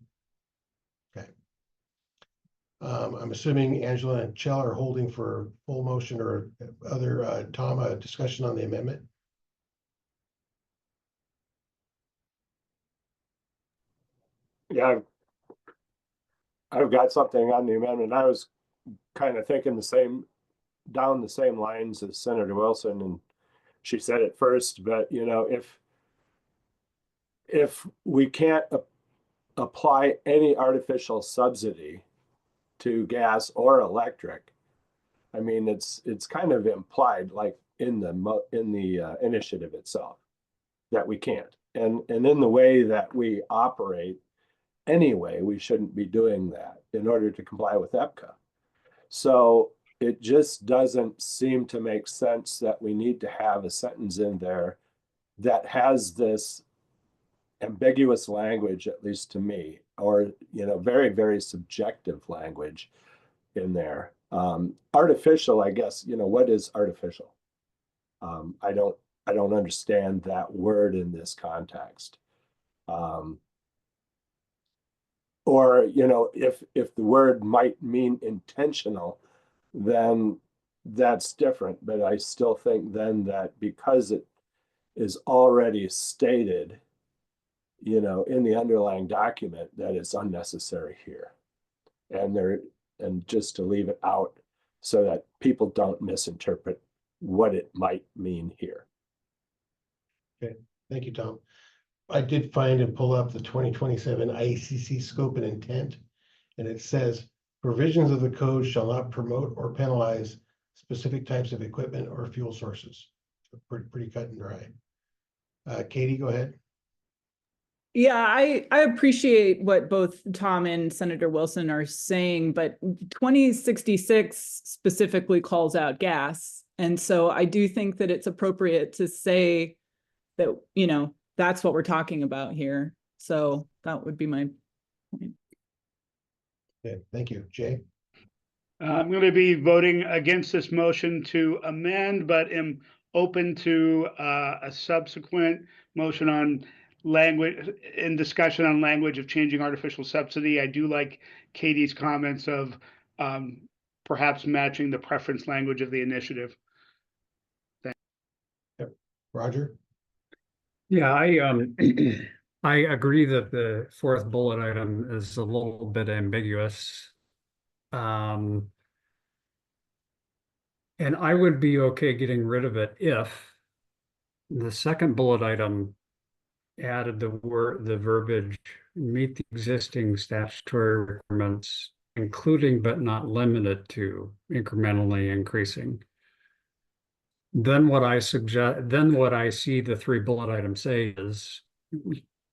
Okay. I'm assuming Angela and Chell are holding for full motion, or other, Tom, a discussion on the amendment. Yeah, I've got something on the amendment. I was kind of thinking down the same lines as Senator Wilson, and she said it first, but you know, if we can't apply any artificial subsidy to gas or electric, I mean, it's kind of implied, like in the initiative itself, that we can't. And in the way that we operate anyway, we shouldn't be doing that in order to comply with EPCA. So it just doesn't seem to make sense that we need to have a sentence in there that has this ambiguous language, at least to me, or, you know, very, very subjective language in there. Artificial, I guess, you know, what is artificial? I don't understand that word in this context. Or, you know, if the word might mean intentional, then that's different. But I still think then that because it is already stated, you know, in the underlying document, that it's unnecessary here. And just to leave it out so that people don't misinterpret what it might mean here. Okay, thank you, Tom. I did find and pull up the 2027 IECC scope and intent, and it says provisions of the code shall not promote or penalize specific types of equipment or fuel sources. So pretty cut and dry. Katie, go ahead. Yeah, I appreciate what both Tom and Senator Wilson are saying, but 2066 specifically calls out gas. And so I do think that it's appropriate to say that, you know, that's what we're talking about here. So that would be my point. Okay, thank you. Jay? I'm going to be voting against this motion to amend, but am open to a subsequent motion on language, in discussion on language of changing artificial subsidy. I do like Katie's comments of perhaps matching the preference language of the initiative. Yep. Roger? Yeah, I agree that the fourth bullet item is a little bit ambiguous. And I would be okay getting rid of it if the second bullet item added the verbiage, meet the existing statutory requirements, including but not limited to incrementally increasing. Then what I see the three bullet items say is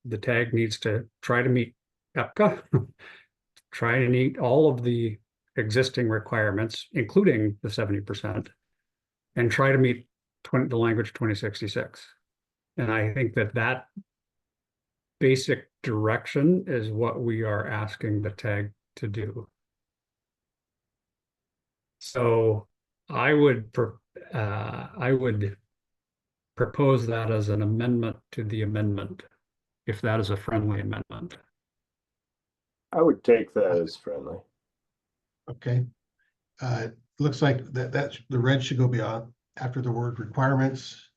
the tag needs to try to meet EPCA, try to meet all of the existing requirements, including the 70%, and try to meet the language 2066. And I think that basic direction is what we are asking the tag to do. So I would propose that as an amendment to the amendment, if that is a friendly amendment. I would take that as friendly. Okay. Looks like that the red should go beyond after the word requirements,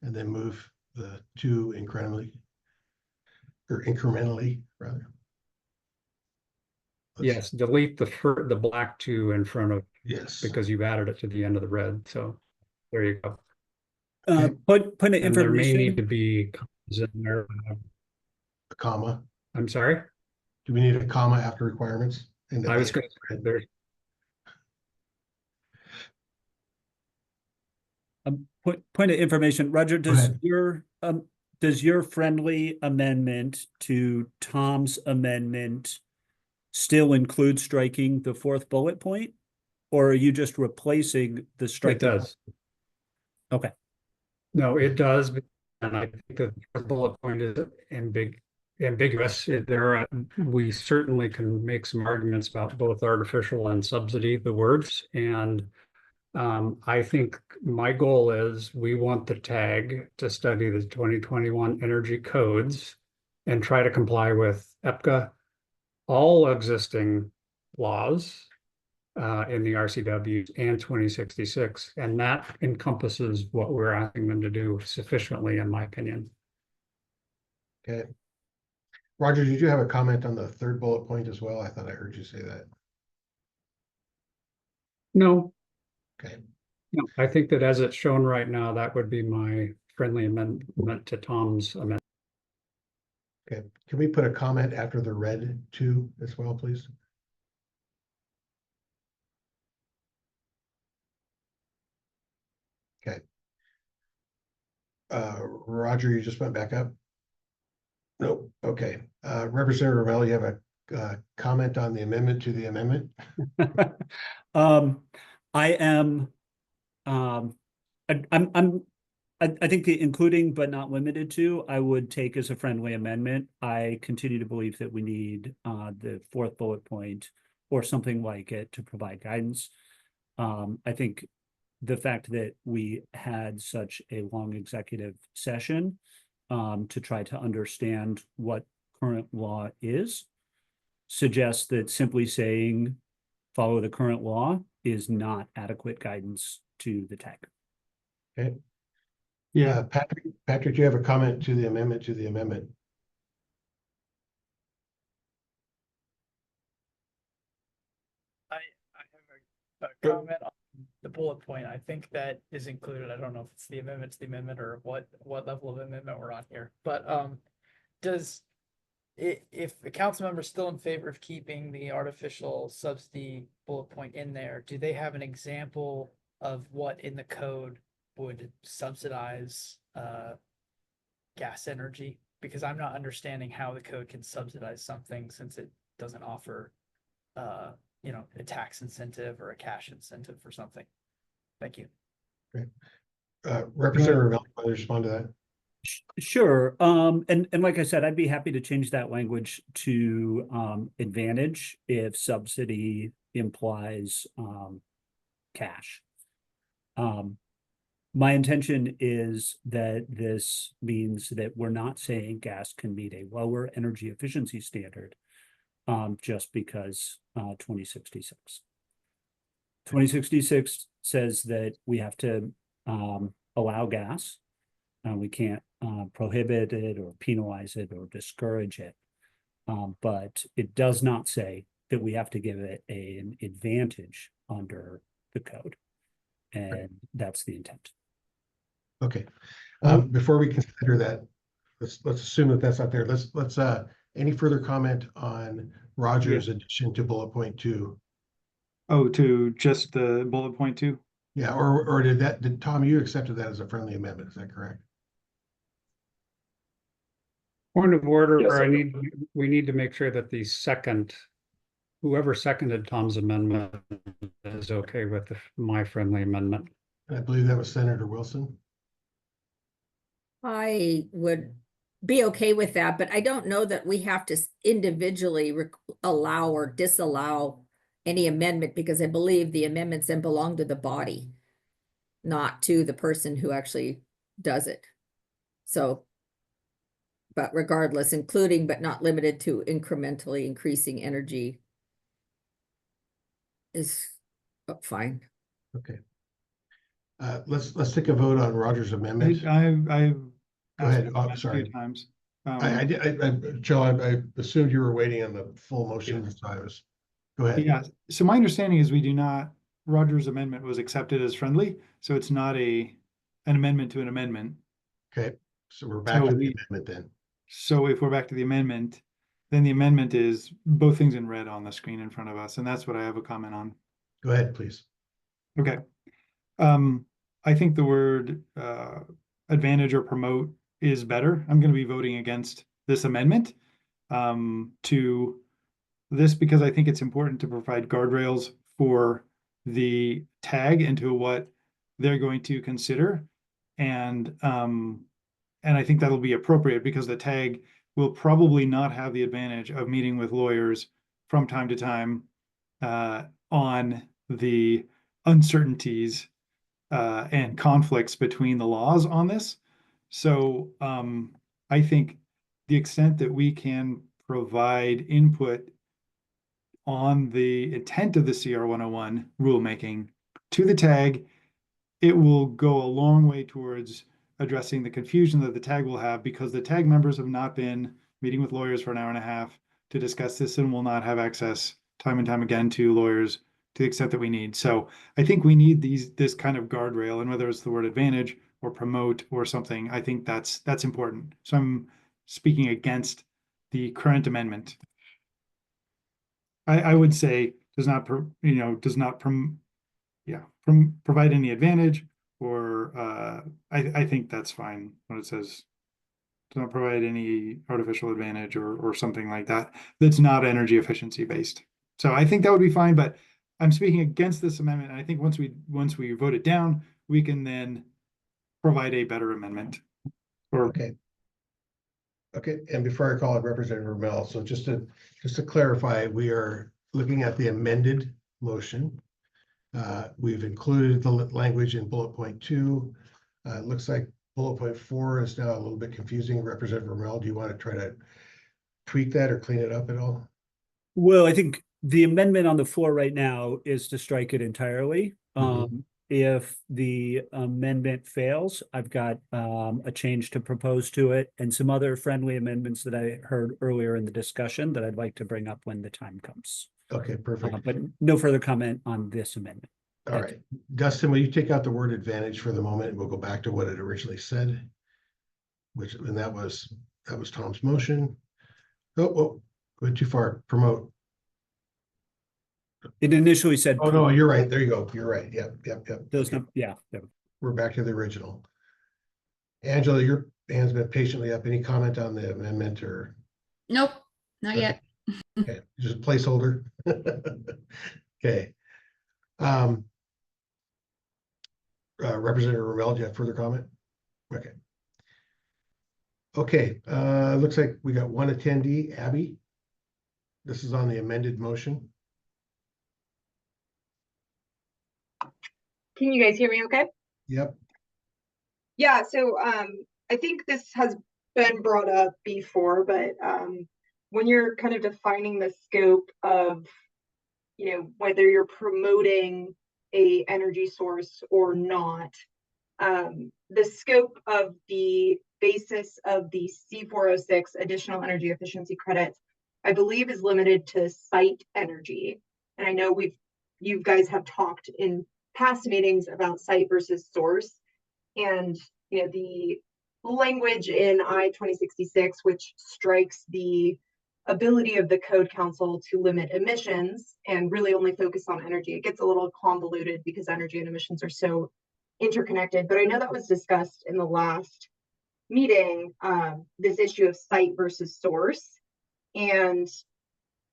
and then move the two incrementally rather. Yes, delete the black two in front of, yes, because you've added it to the end of the red. So there you go. Point of And there may information. need to be commas in there. A comma. I'm sorry? Do we need a comma after requirements? I was going to say there's point of information, Roger, does your friendly amendment to Tom's amendment still include striking the fourth bullet point? Or are you just replacing the strike? It does. Okay. No, it does. And I think that the bullet point is ambiguous. We certainly can make some arguments about both artificial and subsidy, the words. And I think my goal is we want the tag to study the 2021 energy codes and try to comply with EPCA, all existing laws in the RCW and 2066. And that encompasses what we're asking them to do sufficiently, in my opinion. Okay. Roger, did you have a comment on the third bullet point as well? I thought I heard you say that. No. Okay. No, I think that as it's shown right now, that would be my friendly amendment to Tom's amendment. Okay, can we put a comment after the red two as well, please? Okay. Roger, you just went back up? Nope, okay. Representative Ravel, you have a comment on the amendment to the amendment? I am, I think the including but not limited to, I would take as a friendly amendment. I continue to believe that we need the fourth bullet point or something like it to provide guidance. I think the fact that we had such a long executive session to try to understand what current law is suggests that simply saying follow the current law is not adequate guidance to the tech. Okay. Yeah, Patrick, do you have a comment to the amendment to the amendment? I have a comment on the bullet point. I think that is included. I don't know if it's the amendment or what level of amendment we're on here. But if the council member is still in favor of keeping the artificial subsidy bullet point in there, do they have an example of what in the code would subsidize gas energy? Because I'm not understanding how the code can subsidize something since it doesn't offer a tax incentive or a cash incentive for something. Thank you. Great. Representative Ravel, want to respond to that? Sure. And like I said, I'd be happy to change that language to advantage if subsidy implies cash. My intention is that this means that we're not saying gas can meet a lower energy efficiency standard just because 2066. 2066 says that we have to allow gas. We can't prohibit it or penalize it or discourage it. But it does not say that we have to give it an advantage under the code. And that's the intent. Okay. Before we consider that, let's assume that that's not there. Let's any further comment on Roger's addition to bullet point 2? Oh, to just the bullet point 2? Yeah, or did Tom, you accepted that as a friendly amendment, is that correct? Point of order, Yes, we need to make sure that whoever seconded Tom's amendment is okay with my friendly amendment. And I believe that was Senator Wilson. I would be okay with that, but I don't know that we have to individually allow or disallow any amendment, because I believe the amendments then belong to the body, not to the person who actually does it. So, but regardless, including but not limited to incrementally increasing energy is fine. Okay. Let's take a vote on Roger's amendment. I've Go ahead. asked Oh, a sorry. few times. Joe, I assumed you were waiting on the full motion, so I was. Go ahead. Yeah. So my understanding is Roger's amendment was accepted as friendly, so it's not an amendment to an amendment. Okay. So we're back to the amendment then. So if we're back to the amendment, then the amendment is both things in red on the screen in front of us, and that's what I have a comment on. Go ahead, please. Okay. I think the word advantage or promote is better. I'm going to be voting against this amendment to this because I think it's important to provide guardrails for the tag into what they're going to consider. And I think that'll be appropriate because the tag will probably not have the advantage of meeting with lawyers from time to time on the uncertainties and conflicts between the laws on this. So I think the extent that we can provide input on the intent of the CR 101 rulemaking to the tag, it will go a long way towards addressing the confusion that the tag will have, because the tag members have not been meeting with lawyers for an hour and a half to discuss this, and will not have access time and time again to lawyers to the extent that we need. So I think we need this kind of guardrail, and whether it's the word advantage or promote or something, I think that's important. So I'm speaking against the current amendment. I would say does not provide any advantage, or I think that's fine when it says does not provide any artificial advantage or something like that. That's not energy efficiency based. So I think that would be fine, but I'm speaking against this amendment. And I think once we vote it down, we can then provide a better amendment. Okay. Okay, and before I call it Representative Ramel, so just to clarify, we are looking at the amended motion. We've included the language in bullet point 2. It looks like bullet point 4 is now a little bit confusing. Representative Ramel, do you want to try to tweak that or clean it up at all? Well, I think the amendment on the floor right now is to strike it entirely. If the amendment fails, I've got a change to propose to it and some other friendly amendments that I heard earlier in the discussion that I'd like to bring up when the time comes. Okay, perfect. But no further comment on this amendment. All right. Dustin, will you take out the word advantage for the moment, and we'll go back to what it originally said, and that was Tom's motion. Oh, went too far. Promote. It initially said. Oh, no, you're right. There you go. You're right. Yep. Those, yeah. We're back to the original. Angela, your hand's been patiently up. Any comment on the amendment or? Nope, not yet. Okay, just a placeholder. Okay. Representative Ramel, do you have further comment? Okay. Okay, looks like we got one attendee, Abby. This is on the amended motion. Can you guys hear me okay? Yep. Yeah, so I think this has been brought up before, but when you're kind of defining the scope of, whether you're promoting a energy source or not, the scope of the basis of the C406 additional energy efficiency credits, I believe, is limited to site energy. And I know you guys have talked in past meetings about site versus source, and the language in I-2066, which strikes the ability of the Code Council to limit emissions and really only focus on energy. It gets a little convoluted because energy and emissions are so interconnected, but I know that was discussed in the last meeting, this issue of site versus source. And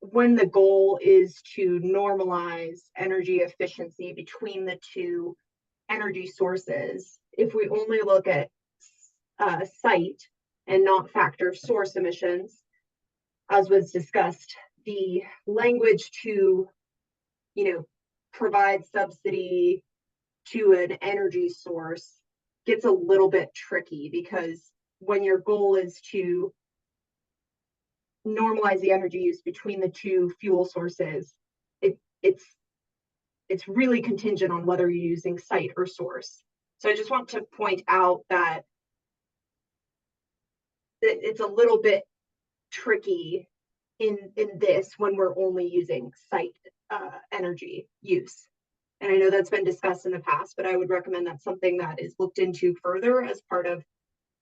when the goal is to normalize energy efficiency between the two energy sources, if we only look at site and not factor source emissions, as was discussed, the language to, provide subsidy to an energy source gets a little bit tricky, because when your goal is to normalize the energy use between the two fuel sources, it's really contingent on whether you're using site or source. So I just want to point out that it's a little bit tricky in this when we're only using site energy use. And I know that's been discussed in the past, but I would recommend that's something that is looked into further as part of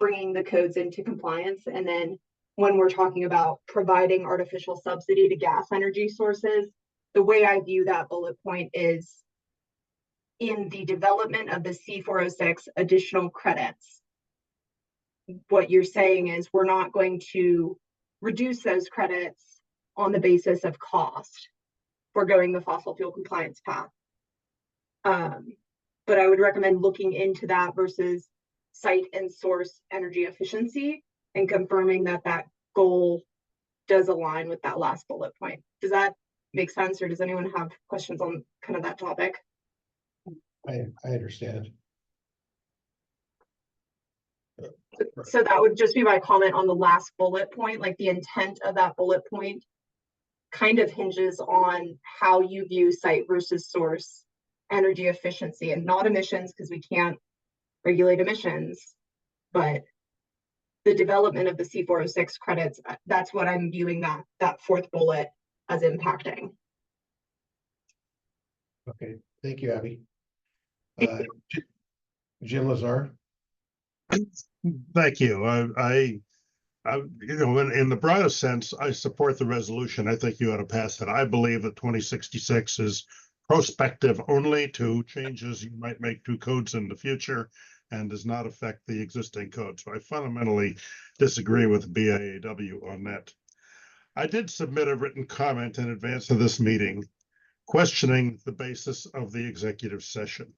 bringing the codes into compliance. And then when we're talking about providing artificial subsidy to gas energy sources, the way I view that bullet point is in the development of the C406 additional credits. What you're saying is we're not going to reduce those credits on the basis of cost for going the fossil fuel compliance path. But I would recommend looking into that versus site and source energy efficiency and confirming that that goal does align with that last bullet point. Does that make sense, or does anyone have questions on kind of that topic? I understand. So that would just be my comment on the last bullet point. Like, the intent of that bullet point kind of hinges on how you view site versus source energy efficiency, and not emissions, because we can't regulate emissions, but the development of the C406 credits, that's what I'm viewing that fourth bullet as impacting. Okay, thank you, Abby. Jim Lazar. Thank you. You know, in the broadest sense, I support the resolution. I think you ought to pass it. I believe that 2066 is prospective only to changes you might make to codes in the future and does not affect the existing code. So I fundamentally disagree with BIAW on that. I did submit a written comment in advance of this meeting questioning the basis of the executive session.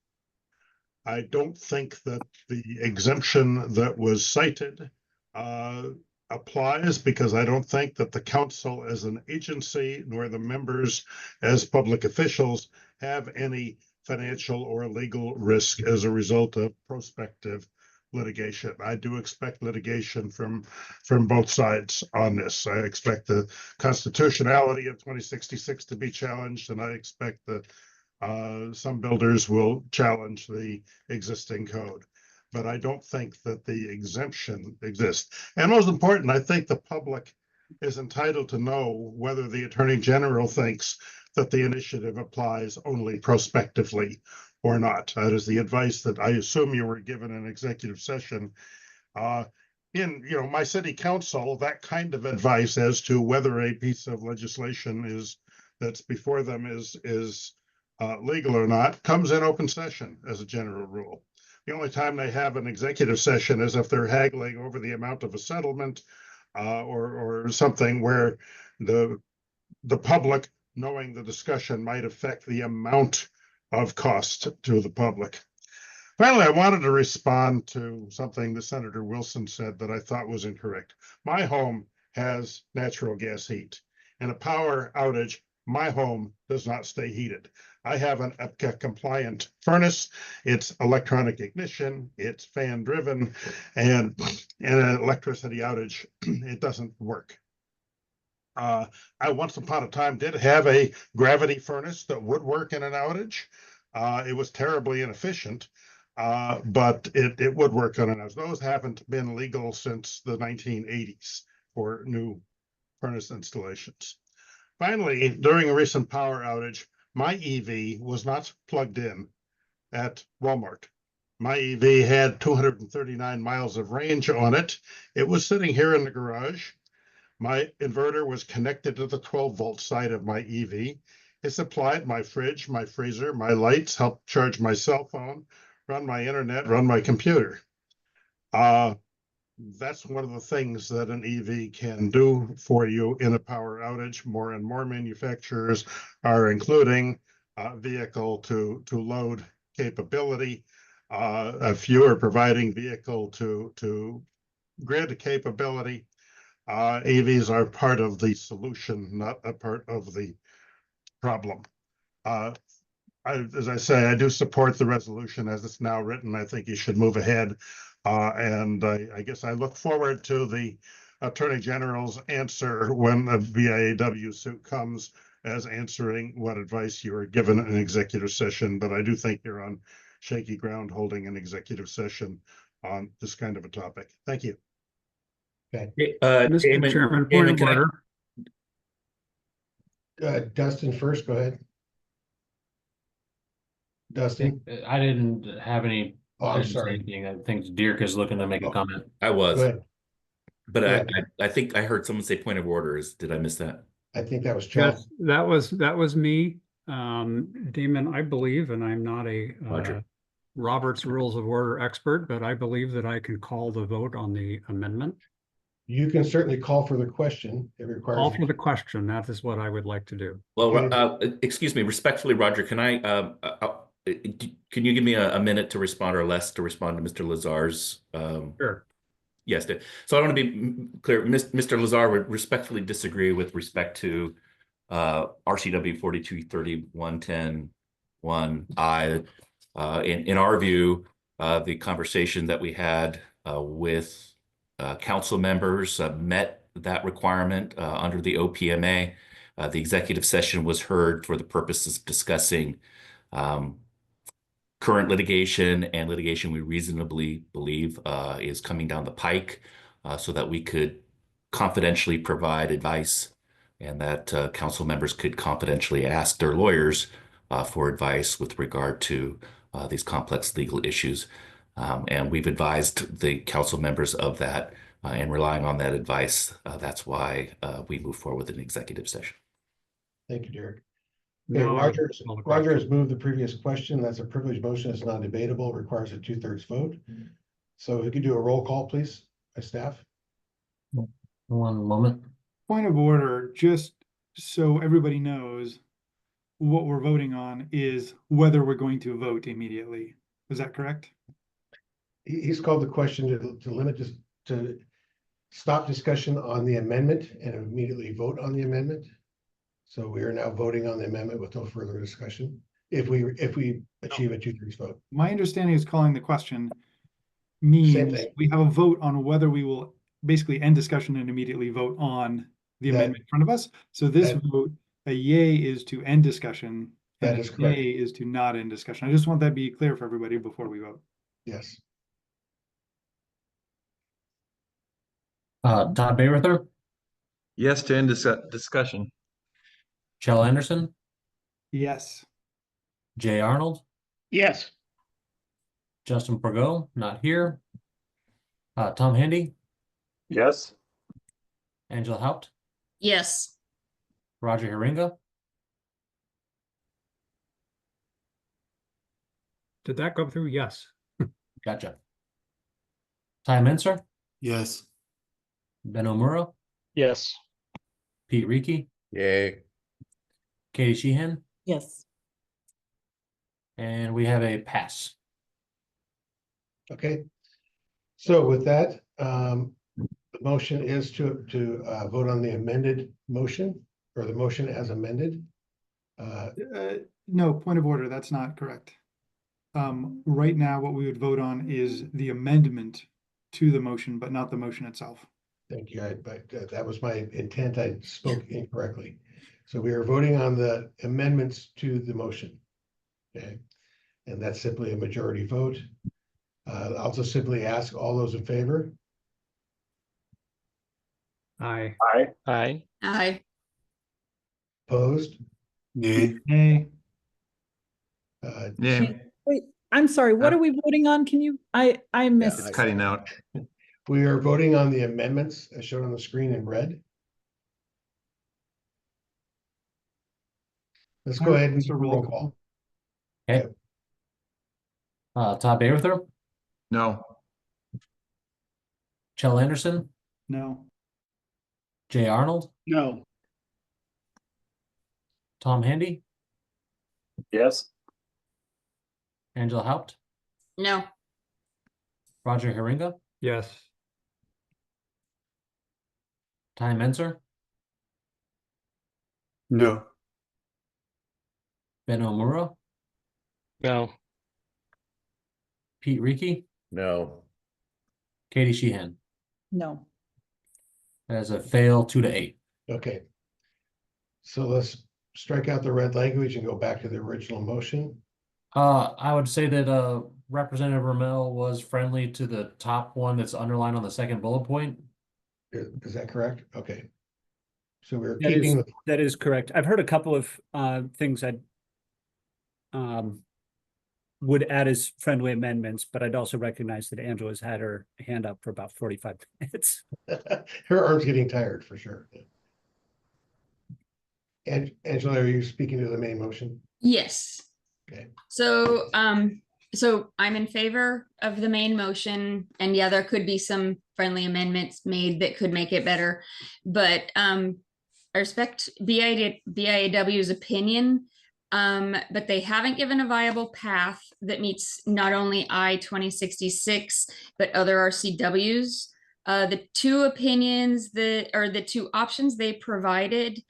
I don't think that the exemption that was cited applies, because I don't think that the council as an agency nor the members as public officials have any financial or legal risk as a result of prospective litigation. I do expect litigation from both sides on this. I expect the constitutionality of 2066 to be challenged, and I expect that some builders will challenge the existing code. But I don't think that the exemption exists. And most important, I think the public is entitled to know whether the Attorney General thinks that the initiative applies only prospectively or not. That is the advice that I assume you were given in executive session. In my city council, that kind of advice as to whether a piece of legislation that's before them is legal or not comes in open session as a general rule. The only time they have an executive session is if they're haggling over the amount of a settlement or something where the public, knowing the discussion, might affect the amount of cost to the public. Finally, I wanted to respond to something that Senator Wilson said that I thought was incorrect. My home has natural gas heat. In a power outage, my home does not stay heated. I have an EPCA compliant furnace. It's electronic ignition, it's fan driven, and in an electricity outage, it doesn't work. I once upon a time did have a gravity furnace that would work in an outage. It was terribly inefficient, but it would work on an outage. Those haven't been legal since the 1980s for new furnace installations. Finally, during a recent power outage, my EV was not plugged in at Walmart. My EV had 239 miles of range on it. It was sitting here in the garage. My inverter was connected to the 12-volt side of my EV. It supplied my fridge, my freezer, my lights, helped charge my cell phone, run my internet, run my computer. That's one of the things that an EV can do for you in a power outage. More and more manufacturers are including vehicle to load capability. A few are providing vehicle to grid capability. EVs are part of the solution, not a part of the problem. As I say, I do support the resolution as it's now written. I think you should move ahead. And I guess I look forward to the Attorney General's answer when the BIAW suit comes, as answering what advice you were given in executive session. But I do think you're on shaky ground holding an executive session on this kind of a topic. Thank you. Okay. Mr. Chairman, point of order. Dustin first, go ahead. Dustin? I didn't have any. Oh, I'm sorry. Anything. I think Dirk is looking to make a comment. I was. Go ahead. But I think I heard someone say point of orders. Did I miss that? I think that was John. Yes, that was me. Damon, I believe, and I'm not a Robert's Rules of Order expert, but I believe that I can call the vote on the amendment. You can certainly call for the question. It requires Call for the question. That is what I would like to do. Well, excuse me, respectfully, Roger, can you give me a minute to respond, or less to respond to Mr. Lazar's? Sure. Yes. So I want to be clear. Mr. Lazar would respectfully disagree with respect to RCW 4231.10.1I. In our view, the conversation that we had with council members met that requirement under the OPMA. The executive session was heard for the purposes of discussing current litigation and litigation we reasonably believe is coming down the pike. so that we could confidentially provide advice and that council members could confidentially ask their lawyers for advice with regard to these complex legal issues. And we've advised the council members of that, and relying on that advice, that's why we move forward with an executive session. Thank you, Derek. Okay, Roger has moved the previous question. That's a privileged motion. It's non-debatable, requires a 2/3 vote. So if we could do a roll call, please, by staff. One moment. Point of order, just so everybody knows, what we're voting on is whether we're going to vote immediately. Is that correct? He's called the question to limit this, to stop discussion on the amendment and immediately vote on the amendment. So we are now voting on the amendment with no further discussion. If we achieve a 2/3 vote. My understanding is calling the question means we have a vote on whether we will basically end discussion and immediately vote on the amendment in front of us. So this vote, a yay is to end discussion. That and is a correct. nay is to not end discussion. I just want that to be clear for everybody before we vote. Yes. Todd Bayrether, Yes, to end discussion. Chell Anderson, Yes. Jay Arnold, Yes. Justin Pergot, not here. Tom Handy, Yes. Angela Haupt, Yes. Roger Haringa, Did that go through? Yes. gotcha. Ty Menser, Yes. Ben Omura, Yes. Pete Reekey, Yay. Katie Sheehan, Yes. and we have a pass. Okay. So with that, the motion is to vote on the amended motion, or the motion as amended. No, point of order, that's not correct. Right now, what we would vote on is the amendment to the motion, but not the motion itself. Thank you. That was my intent. I spoke incorrectly. So we are voting on the amendments to the motion. Okay. And that's simply a majority vote. I'll just simply ask all those in favor. Aye. Aye. Aye. Aye. Opposed? Nay. Nay. Yeah, Wait, I'm sorry, what are we voting on? Can you, I missed. it's cutting out. We are voting on the amendments as shown on the screen in red. Let's go ahead and do a roll call. Okay. Todd Bayrether, No. Chell Anderson, No. Jay Arnold, No. Tom Handy, Yes. Angela Haupt, No. Roger Haringa, Yes. Ty Menser, No. Ben Omura, No. Pete Reekey, No. Katie Sheehan. No. As a fail 2-8. Okay. So let's strike out the red language and go back to the original motion. I would say that Representative Ramel was friendly to the top one that's underlined on the second bullet point. Is that correct? Okay. So we're That keeping is, that is correct. I've heard a couple of things I'd would add as friendly amendments, but I'd also recognize that Angela's had her hand up for about 45 minutes. her arm's getting tired for sure. And Angela, are you speaking to the main motion? Yes. Okay. So, so I'm in favor of the main motion, and yeah, there could be some friendly amendments made that could make it better. But I respect BIAW's opinion, but they haven't given a viable path that meets not only I-2066, but other RCWs. The two opinions that, or the two options they provided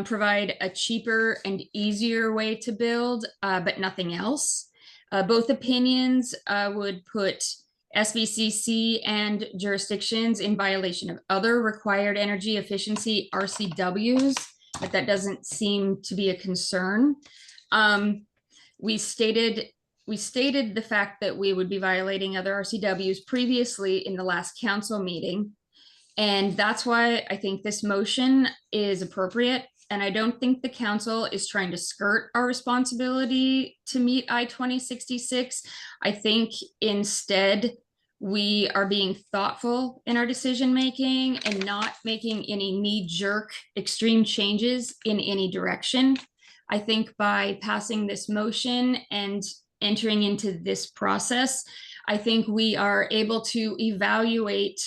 provide a cheaper and easier way to build, but nothing else. Both opinions would put SBCC and jurisdictions in violation of other required energy efficiency RCWs, but that doesn't seem to be a concern. We stated the fact that we would be violating other RCWs previously in the last council meeting, And that's why I think this motion is appropriate. And I don't think the council is trying to skirt our responsibility to meet I-2066. I think instead we are being thoughtful in our decision making and not making any knee-jerk extreme changes in any direction. I think by passing this motion and entering into this process, I think we are able to evaluate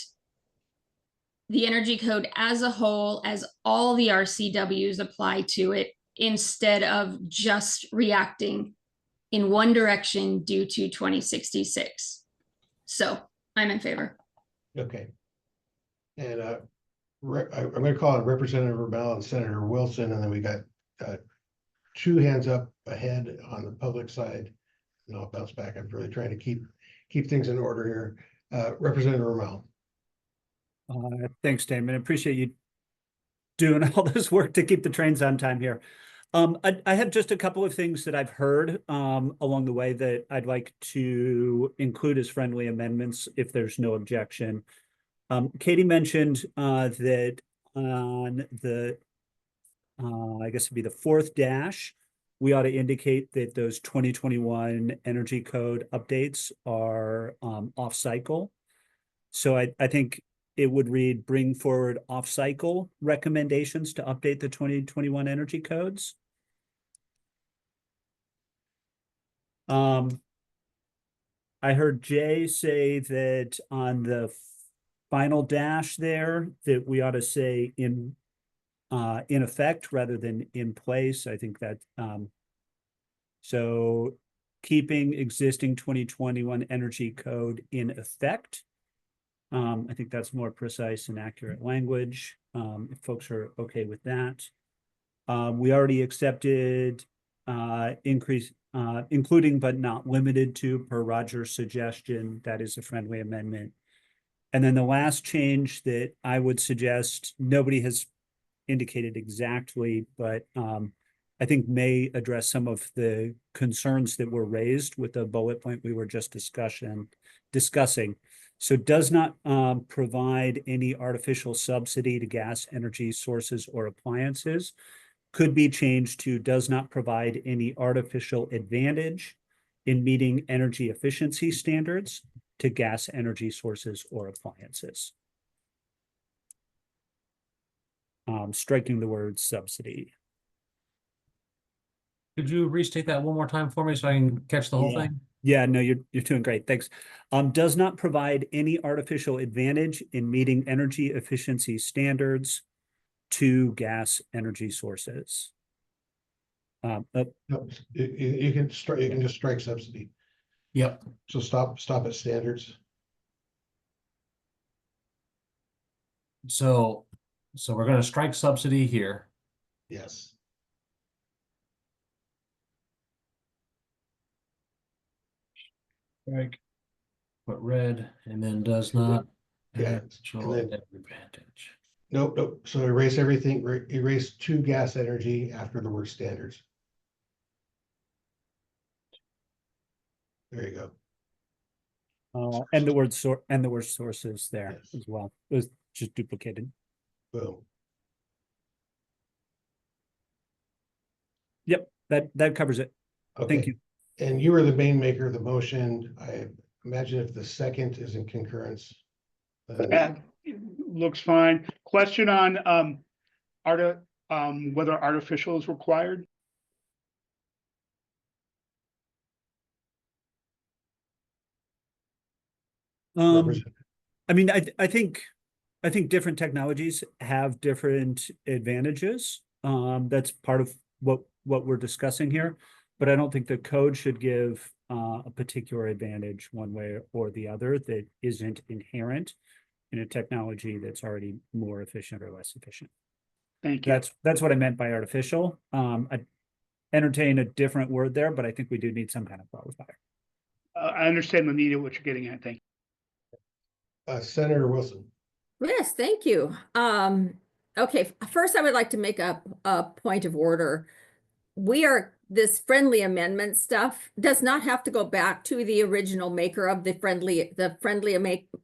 the energy code as a whole, as all the RCWs apply to it, instead of just reacting in one direction due to 2066. So I'm in favor. Okay. And I'm going to call it Representative Rebel and Senator Wilson, and then we got two hands up ahead on the public side, and I'll bounce back. I'm really trying to keep things in order here. Representative Rebel. Thanks, Damon. I appreciate you doing all this work to keep the trains on time here. I have just a couple of things that I've heard along the way that I'd like to include as friendly amendments if there's no objection. Katie mentioned that on the, I guess it'd be the fourth dash, we ought to indicate that those 2021 energy code updates are off cycle. So I think it would read, bring forward off-cycle recommendations to update the 2021 energy codes. I heard Jay say that on the final dash there, that we ought to say in effect rather than in place. I think that, so keeping existing 2021 energy code in effect. I think that's more precise and accurate language, if folks are okay with that. We already accepted increase, including but not limited to, per Roger's suggestion. That is a friendly amendment. And then the last change that I would suggest, nobody has indicated exactly, but I think may address some of the concerns that were raised with the bullet point we were just discussing. So does not provide any artificial subsidy to gas energy sources or appliances. Could be changed to does not provide any artificial advantage in meeting energy efficiency standards to gas energy sources or appliances. Striking the word subsidy. Could you restate that one more time for me so I can catch the whole thing? Yeah, no, you're doing great. Thanks. Does not provide any artificial advantage in meeting energy efficiency standards to gas energy sources. No, you can just strike subsidy. Yep. So stop at standards. So we're going to strike subsidy here. Yes. Strike, put red, and then does not Yeah. show advantage. Nope. So erase everything, erase to gas energy after the word standards. There you go. And the word sources there as well. It was just duplicated. Boom. Yep, that covers it. Okay. Thank you. And you were the main maker of the motion. I imagine if the second is in concurrence. Looks fine. Question on whether artificial is required. I mean, I think different technologies have different advantages. That's part of what we're discussing here, but I don't think the code should give a particular advantage one way or the other that isn't inherent in a technology that's already more efficient or less efficient. Thank you. That's what I meant by artificial. I entertain a different word there, but I think we do need some kind of qualifier. I understand the need of what you're getting at. Thank you. Senator Wilson. Yes, thank you. Okay, first I would like to make a point of order. We are this friendly amendment stuff does not have to go back to the original maker of the friendly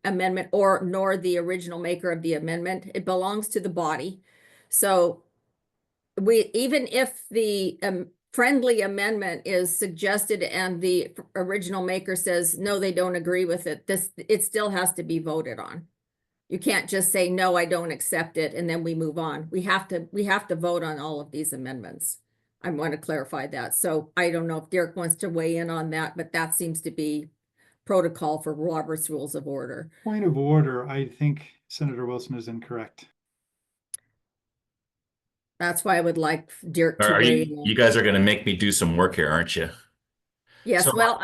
amendment or nor the original maker of the amendment. It belongs to the body. So even if the friendly amendment is suggested and the original maker says, no, they don't agree with it, it still has to be voted on. You can't just say, no, I don't accept it, and then we move on. We have to vote on all of these amendments. I want to clarify that. So I don't know if Derek wants to weigh in on that, but that seems to be protocol for Robert's Rules of Order. Point of order, I think Senator Wilson is incorrect. That's why I would like Derek to weigh in. You guys are going to make me do some work here, aren't you? Yes, So- well,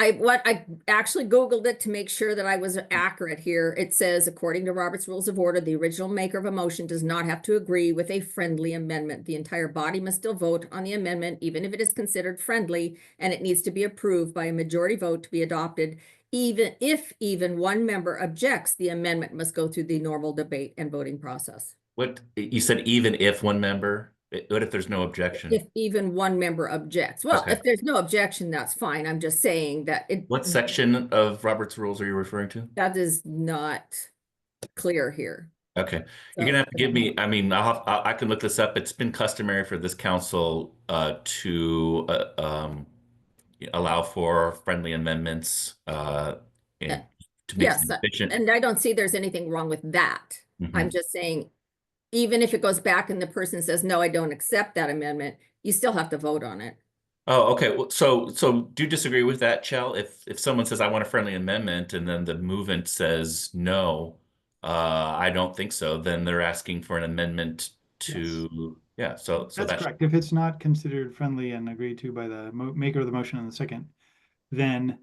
I actually Googled it to make sure that I was accurate here. It says, according to Robert's Rules of Order, the original maker of a motion does not have to agree with a friendly amendment. The entire body must still vote on the amendment, even if it is considered friendly, and it needs to be approved by a majority vote to be adopted. Even if one member objects, the amendment must go through the normal debate and voting process. What you said, even if one member, what if there's no objection? If even one member objects. Well, Okay. if there's no objection, that's fine. I'm just saying that What section of Robert's Rules are you referring to? that is not clear here. Okay, you're gonna have to give me, I mean, I can look this up. It's been customary for this council to allow for friendly amendments and to make Yes, it efficient. and I don't see there's anything wrong with that. I'm just saying, even if it goes back and the person says, no, I don't accept that amendment, you still have to vote on it. Oh, okay. Well, so do you disagree with that, Chell? If someone says I want a friendly amendment and then the movement says no, I don't think so, then they're asking for an amendment to yeah. So That's correct. If it's not considered friendly and agreed to by the maker of the motion in the second, then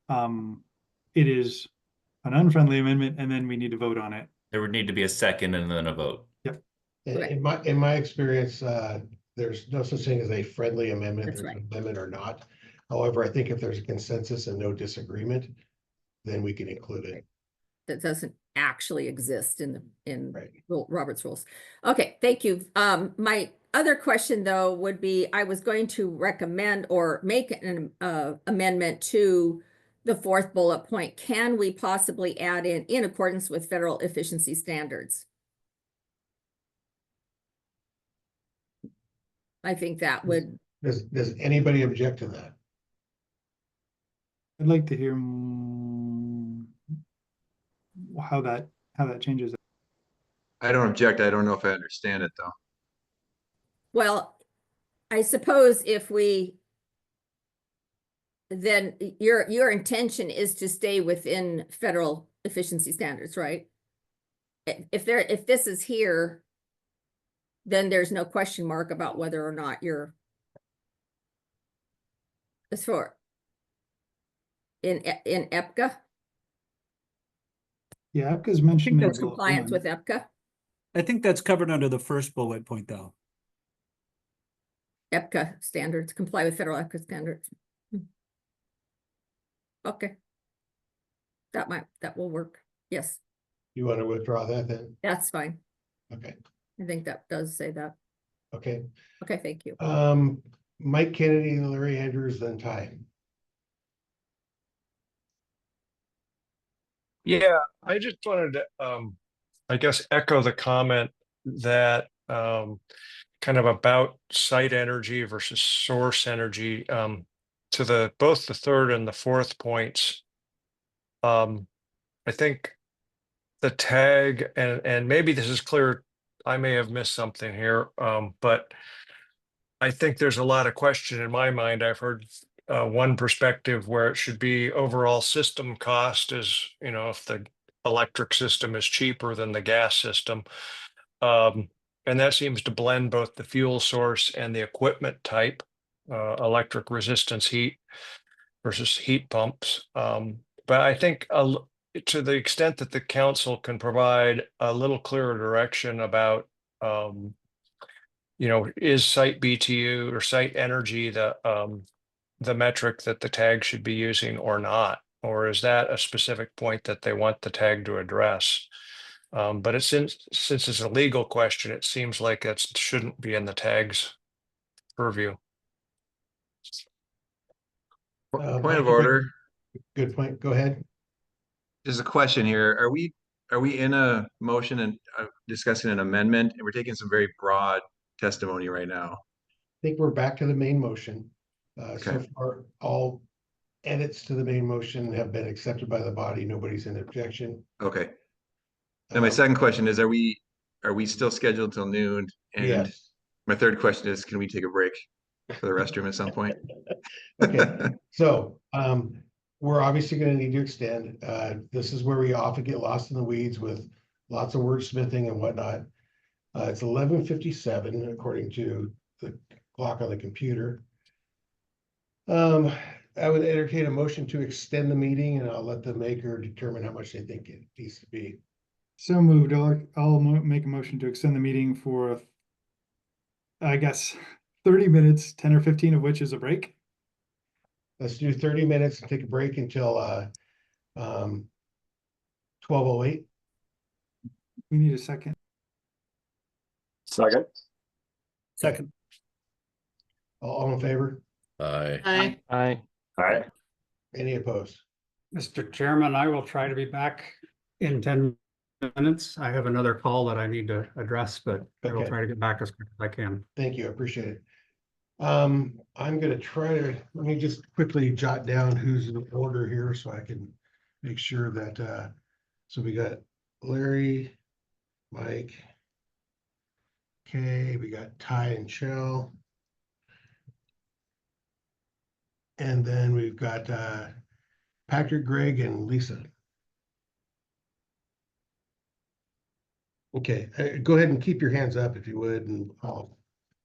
it is an unfriendly amendment, and then we need to vote on it. There would need to be a second and then a vote. Yep. In my experience, there's no such thing as a friendly amendment. That's There's right. an amendment or not. However, I think if there's a consensus and no disagreement, then we can include it. That doesn't actually exist in Right. Robert's Rules. Okay, thank you. My other question though would be, I was going to recommend or make an amendment to the fourth bullet point. Can we possibly add in accordance with federal efficiency standards? I think that would. Does anybody object to that? I'd like to hear how that changes it. I don't object. I don't know if I understand it though. Well, I suppose if then your intention is to stay within federal efficiency standards, right? If this is here, then there's no question mark about whether or not you're as for in EPCA. Yeah, EPCA is mentioned in That's bullet compliance one. with EPCA. I think that's covered under the first bullet point, though. EPCA standards, comply with federal EPCA standards. Okay. That will work. Yes, You want to withdraw that then? that's fine. Okay, I think that does say that. okay. Okay, thank you. Mike Kennedy, Larry Andrews, then Ty. Yeah, I just wanted to, I guess, echo the comment that kind of about site energy versus source energy to both the third and the fourth points. I think the tag, and maybe this is clear, I may have missed something here, but I think there's a lot of question in my mind. I've heard one perspective where it should be overall system cost is, if the electric system is cheaper than the gas system. And that seems to blend both the fuel source and the equipment type, electric resistance heat versus heat pumps. But I think to the extent that the council can provide a little clearer direction about, is site BTU or site energy the metric that the tag should be using or not? Or is that a specific point that they want the tag to address? But since it's a legal question, it seems like it shouldn't be in the tag's purview. Point of order. Good point. Go ahead. There's a question here. Are we in a motion and discussing an amendment? And we're taking some very broad testimony right now. I think we're back to the main motion. So Okay. far, all edits to the main motion have been accepted by the body. Nobody's in objection. Okay. And my second question is, are we still scheduled till noon? And Yes. my third question is, can we take a break for the restroom at some point? Okay, so we're obviously going to need to extend. This is where we often get lost in the weeds with lots of wordsmithing and whatnot. It's 11:57 according to the clock on the computer. I would entertain a motion to extend the meeting, and I'll let the maker determine how much they think it needs to be. So moved. I'll make a motion to extend the meeting for, I guess, 30 minutes, 10 or 15 of which is a break. Let's do 30 minutes and take a break until 12:08. We need a second. Second. Second. All in favor? Aye. Aye. Any opposed? Mr. Chairman, I will try to be back in 10 minutes. I have another call that I need to address, but I will Okay. try to get back as quick as I can. Thank you. I appreciate it. I'm gonna try to, let me just quickly jot down who's in order here so I can make sure that, so we got Larry, Mike, Kay, we got Ty and Chell. And then we've got Patrick, Greg, and Lisa. Okay, go ahead and keep your hands up if you would, and I'll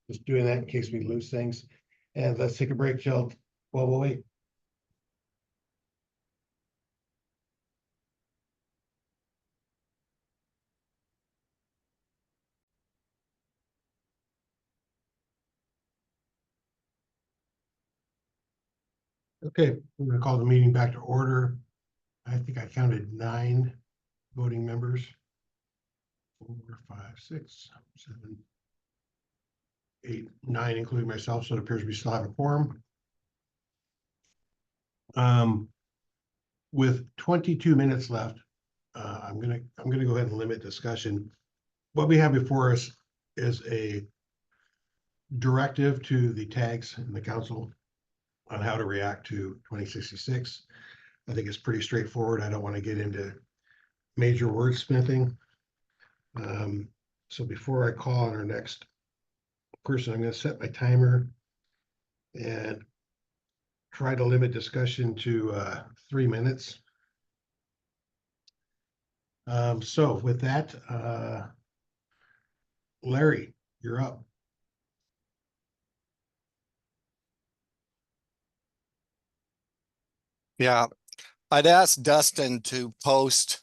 just doing that in case we lose things. And let's take a break till 12:08. Okay, we're gonna call the meeting back to order. I think I counted 9 voting members. 4, 5, 6, 7, 8, 9, including myself, so it appears we still have a quorum. With 22 minutes left, I'm gonna go ahead and limit discussion. What we have before us is a directive to the tags in the council on how to react to 2066. I think it's pretty straightforward. I don't want to get into major wordsmithing. So before I call on our next person, I'm going to set my timer and try to limit discussion to 3 minutes. So with that, Larry, you're up. Yeah, I'd asked Dustin to post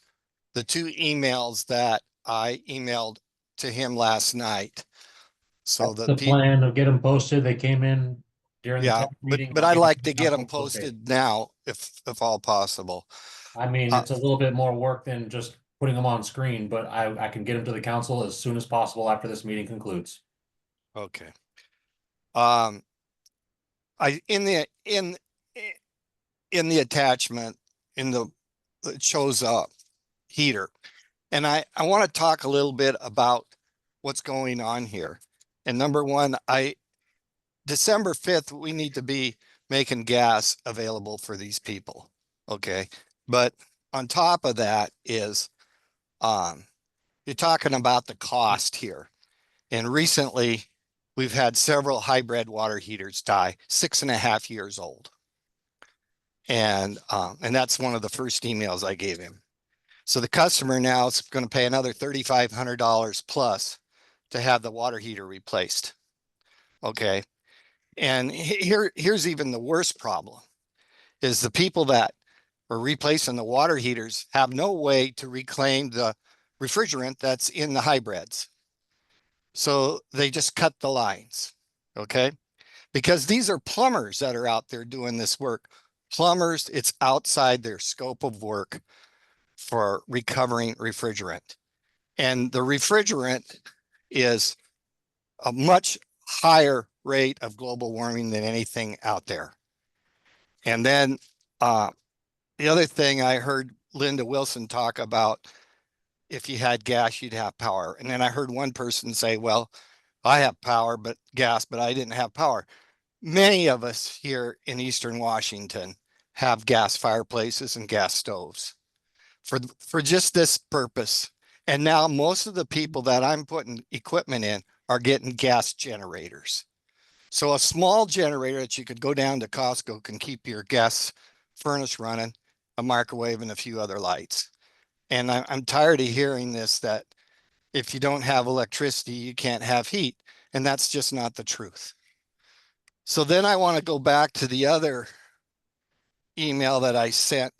the 2 emails that I emailed to him last night. So The plan of get them posted, they came in during the tech meeting. but I'd like to get them posted now, if all possible. I mean, it's a little bit more work than just putting them on screen, but I can get them to the council as soon as possible after this meeting concludes. Okay. In the attachment, it shows up heater. And I want to talk a little bit about what's going on here. And number one, December 5th, we need to be making gas available for these people. Okay. But on top of that is, you're talking about the cost here. And recently we've had several hybrid water heaters die, 6.5 years old. And that's one of the first emails I gave him. So the customer now is going to pay another $3,500 plus to have the water heater replaced. Okay. And here's even the worst problem is the people that are replacing the water heaters have no way to reclaim the refrigerant that's in the hybrids. So they just cut the lines. Okay. Because these are plumbers that are out there doing this work. Plumbers, it's outside their scope of work for recovering refrigerant. And the refrigerant is a much higher rate of global warming than anything out there. And then the other thing I heard Linda Wilson talk about, if you had gas, you'd have power. And then I heard one person say, well, I have power, but gas, but I didn't have power. Many of us here in Eastern Washington have gas fireplaces and gas stoves for just this purpose. And now most of the people that I'm putting equipment in are getting gas generators. So a small generator that you could go down to Costco can keep your gas furnace running, a microwave, and a few other lights. And I'm tired of hearing this, that if you don't have electricity, you can't have heat. And that's just not the truth. So then I want to go back to the other email that I sent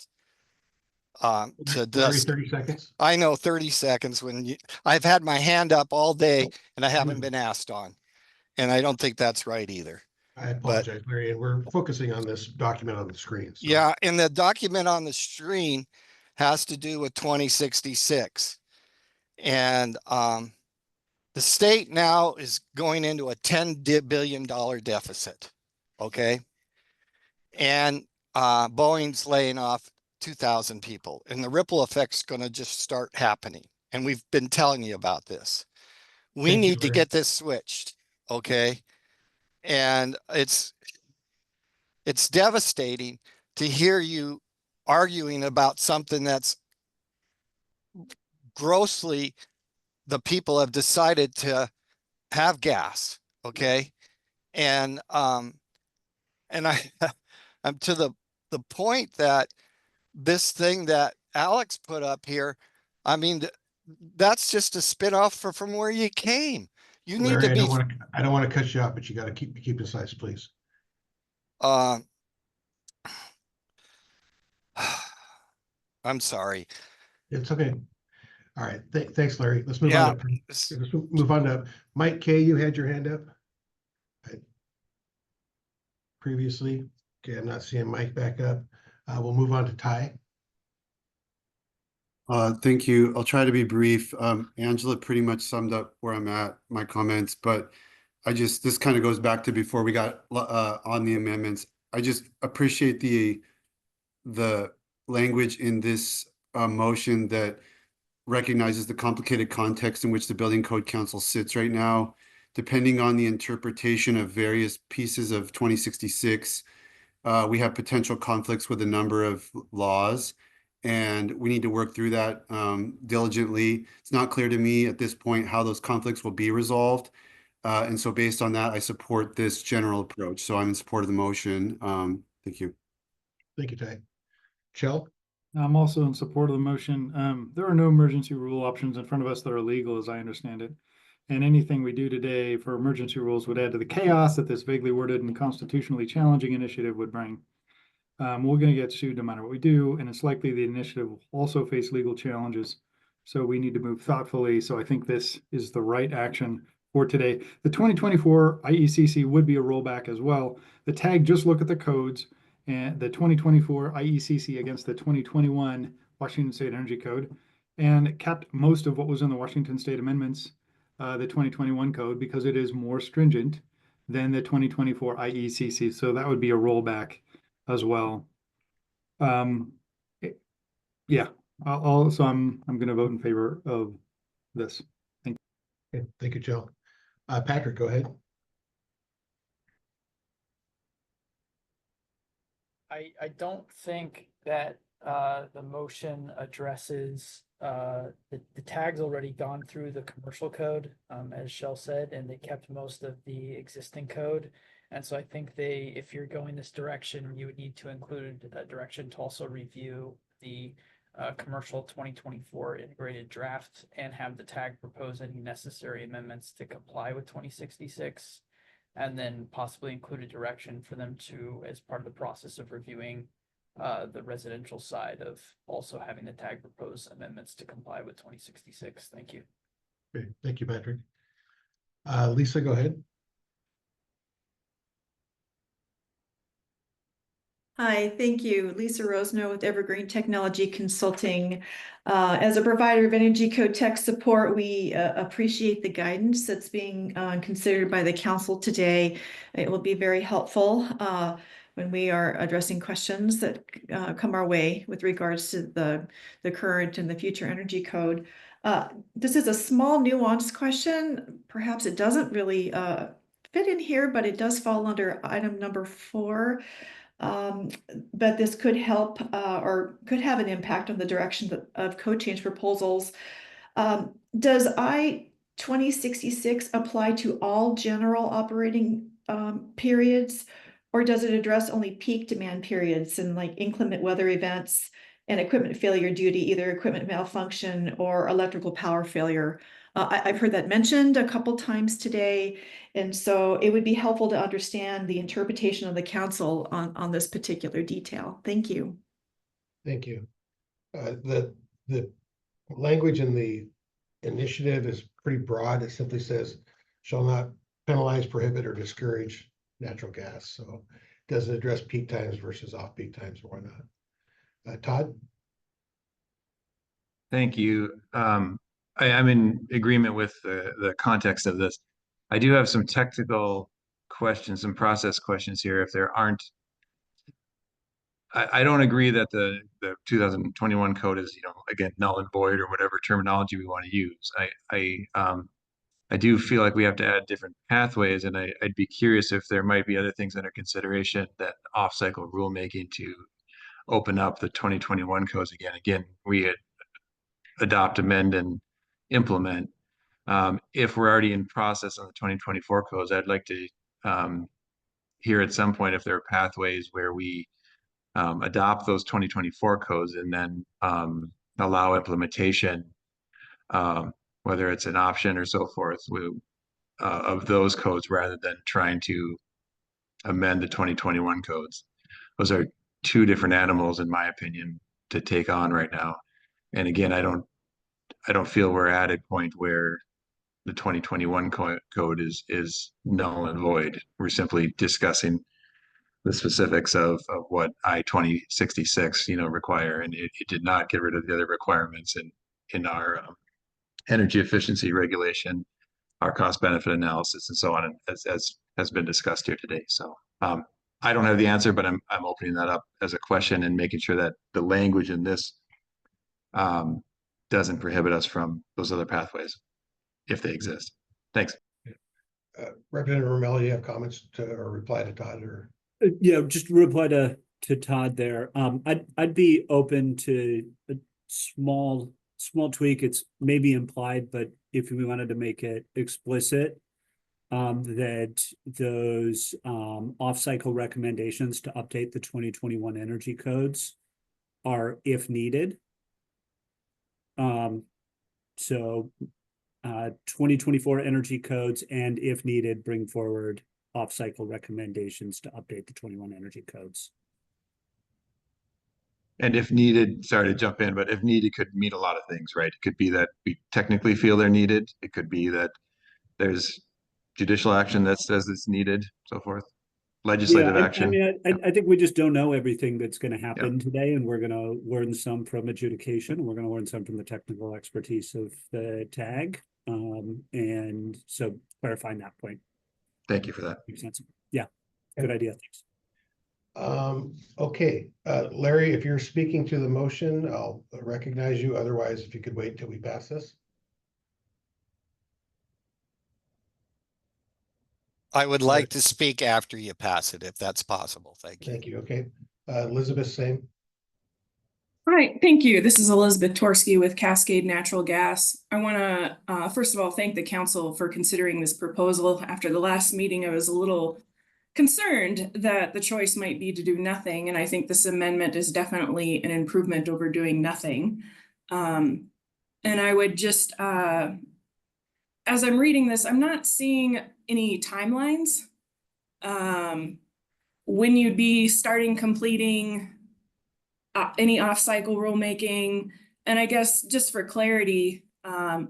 to Larry, Dustin. 30 seconds. I know, 30 seconds when I've had my hand up all day and I haven't been asked on. And I don't think that's right either. I apologize, Larry, and we're focusing on this document on the screen. So. Yeah, and the document on the screen has to do with 2066. And the state now is going into a $10 billion deficit, okay? And Boeing's laying off 2,000 people, and the ripple effect's going to just start happening. And we've been telling you about this. We need to get this switched, okay? And it's devastating to hear you arguing about something that's grossly, the people have decided to have gas, okay? And I'm to the point that this thing that Alex put up here, I mean, that's just a spinoff from where you came. You need Larry, to be. I don't want to cut you off, but you got to keep concise, please. I'm sorry. It's okay. All right. Thanks, Larry. Let's move on. Let's move on to Mike K. You had your hand up previously. Okay, I'm not seeing Mike back up. We'll move on to Ty. Thank you. I'll try to be brief. Angela pretty much summed up where I'm at, my comments, but this kind of goes back to before we got on the amendments. I just appreciate the language in this motion that recognizes the complicated context in which the Building Code Council sits right now. Depending on the interpretation of various pieces of 2066, we have potential conflicts with a number of laws, and we need to work through that diligently. It's not clear to me at this point how those conflicts will be resolved. And so based on that, I support this general approach. So I'm in support of the motion. Thank you. Thank you, Ty. Chell? I'm also in support of the motion. There are no emergency rule options in front of us that are legal, as I understand it. And anything we do today for emergency rules would add to the chaos that this vaguely worded and constitutionally challenging initiative would bring. We're going to get sued no matter what we do, and it's likely the initiative will also face legal challenges. So we need to move thoughtfully. So I think this is the right action for today. The 2024 IECC would be a rollback as well. The tag, just look at the codes, and the 2024 IECC against the 2021 Washington State Energy Code, and kept most of what was in the Washington State amendments, the 2021 code, because it is more stringent than the 2024 IECC. So that would be a rollback as well. Yeah, also I'm going to vote in favor of this. Thank you. Okay, thank you, Joe. Patrick, go ahead. I don't think that the motion addresses the tag's already gone through the commercial code, as Shell said, and they kept most of the existing code. And so I think if you're going this direction, you would need to include a direction to also review the commercial 2024 integrated draft and have the tag propose any necessary amendments to comply with 2066, and then possibly include a direction for them to, as part of the process of reviewing the residential side, of also having the tag propose amendments to comply with 2066. Thank you. Okay, thank you, Patrick. Lisa, go ahead. Hi, thank you. Lisa Rosno with Evergreen Technology Consulting. As a provider of energy code tech support, we appreciate the guidance that's being considered by the council today. It will be very helpful. when we are addressing questions that come our way with regards to the current and the future energy code. This is a small nuanced question. Perhaps it doesn't really fit in here, but it does fall under item number 4. But this could help or could have an impact on the direction of code change proposals. Does I-2066 apply to all general operating periods, or does it address only peak demand periods and like inclement weather events and equipment failure due to either equipment malfunction or electrical power failure? I've heard that mentioned a couple times today, and so it would be helpful to understand the interpretation of the council on this particular detail. Thank you. Thank you. The language in the initiative is pretty broad. It simply says, shall not penalize, prohibit, or discourage natural gas. So it doesn't address peak times versus off-peak times or whatnot. Todd? Thank you. I'm in agreement with the context of this. I do have some technical questions, some process questions here. If there aren't, I don't agree that the 2021 code is, again, null and void or whatever terminology we want to use. I do feel like we have to add different pathways, and I'd be curious if there might be other things under consideration that off-cycle rulemaking to open up the 2021 codes again. Again, we adopt, amend, and implement. If we're already in process on the 2024 codes, I'd like to hear at some point if there are pathways where we adopt those 2024 codes and then allow implementation, whether it's an option or so forth, of those codes rather than trying to amend the 2021 codes. Those are two different animals, in my opinion, to take on right now. And again, I don't feel we're at a point where the 2021 code is null and void. We're simply discussing the specifics of what I-2066 require, and it did not get rid of the other requirements in our energy efficiency regulation, our cost benefit analysis, and so on, as has been discussed here today. So I don't have the answer, but I'm opening that up as a question and making sure that the language in this doesn't prohibit us from those other pathways if they exist. Thanks. Representative Romello, you have comments to or reply to Todd, or? Yeah, just reply to Todd there. I'd be open to a small tweak. It's maybe implied, but if we wanted to make it explicit, that those off-cycle recommendations to update the 2021 energy codes are if needed. So 2024 energy codes, and if needed, bring forward off-cycle recommendations to update the 21 energy codes. And if needed, sorry to jump in, but if needed could mean a lot of things, right? It could be that we technically feel they're needed. It could be that there's judicial action that says it's needed, so forth. Legislative action. I think we just don't know everything that's going to happen today, and we're going to learn some from adjudication. We're going to learn some from the technical expertise of the TAG. And so clarifying that point. Thank you for that. Makes sense. Yeah, good idea. Thanks. Okay, Larry, if you're speaking to the motion, I'll recognize you. Otherwise, if you could wait until we pass this. I would like to speak after you pass it, if that's possible. Thank you. Thank you. Okay. Elizabeth, same. All right, thank you. This is Elizabeth Torsky with Cascade Natural Gas. I want to, first of all, thank the council for considering this proposal. After the last meeting, I was a little concerned that the choice might be to do nothing, and I think this amendment is definitely an improvement over doing nothing. And I would just, as I'm reading this, I'm not seeing any timelines. When you'd be starting completing any off-cycle rulemaking. And I guess just for clarity, I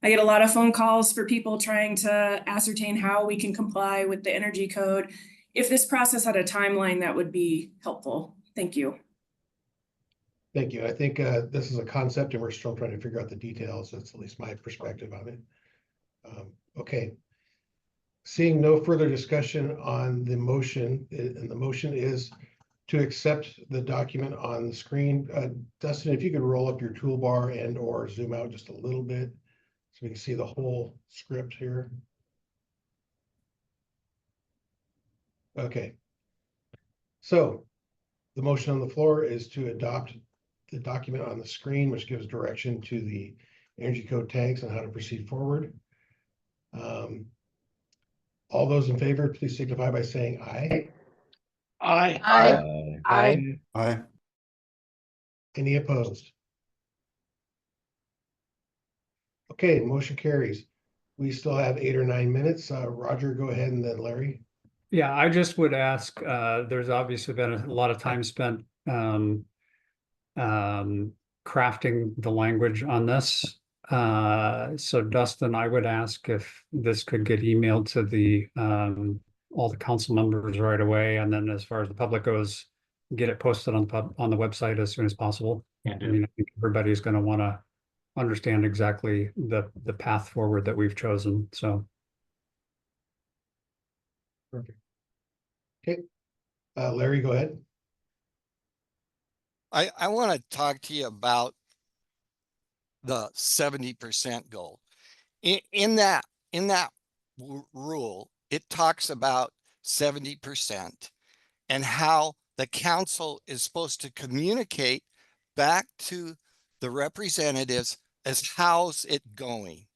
get a lot of phone calls for people trying to ascertain how we can comply with the energy code. If this process had a timeline, that would be helpful. Thank you. Thank you. I think this is a concept and we're still trying to figure out the details. That's at least my perspective on it. Okay. Seeing no further discussion on the motion, and the motion is to accept the document on the screen. Dustin, if you could roll up your toolbar and or zoom out just a little bit so we can see the whole script here. Okay. So the motion on the floor is to adopt the document on the screen, which gives direction to the energy code tags on how to proceed forward. All those in favor, please signify by saying aye. Aye. Aye. Aye. Aye. Any opposed? Okay, motion carries. We still have 8 or 9 minutes. Roger, go ahead, and then Larry. Yeah, I just would ask, there's obviously been a lot of time spent crafting the language on this. So Dustin, I would ask if this could get emailed to the all the council members right away, and then as far as the public goes, get it posted on the website as soon as possible. I mean, I think everybody's going to want to understand exactly the path forward that we've chosen. So. Perfect. Okay. Larry, go ahead. I want to talk to you about the 70% goal. In that rule, it talks about 70% and how the council is supposed to communicate back to the representatives as how's it going.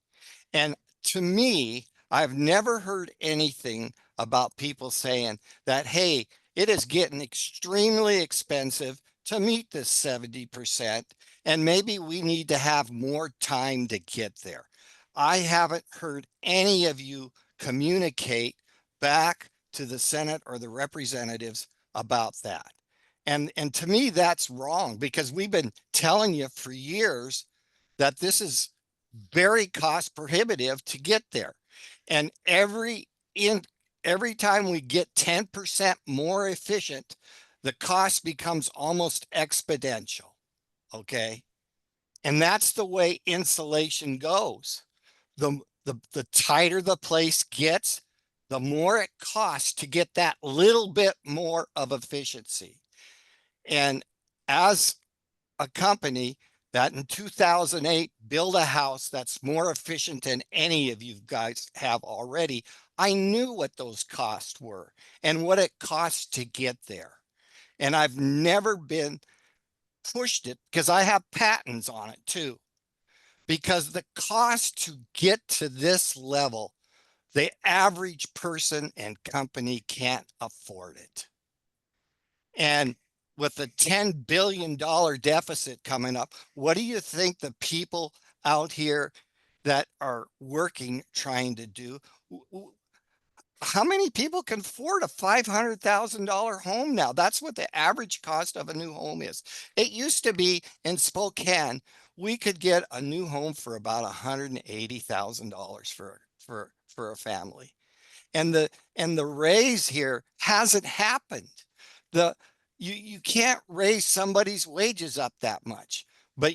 And to me, I've never heard anything about people saying that, hey, it is getting extremely expensive to meet this 70%, and maybe we need to have more time to get there. I haven't heard any of you communicate back to the Senate or the representatives about that. And to me, that's wrong, because we've been telling you for years that this is very cost prohibitive to get there. And every time we get 10% more efficient, the cost becomes almost exponential. Okay. And that's the way insulation goes. The tighter the place gets, the more it costs to get that little bit more of efficiency. And as a company that in 2008 built a house that's more efficient than any of you guys have already, I knew what those costs were and what it costs to get there. And I've never been pushed it, because I have patents on it too. Because the cost to get to this level, the average person and company can't afford it. And with the $10 billion deficit coming up, what do you think the people out here that are working trying to do? How many people can afford a $500,000 home now? That's what the average cost of a new home is. It used to be in Spokane, we could get a new home for about $180,000 for a family. And the raise here hasn't happened. You can't raise somebody's wages up that much, but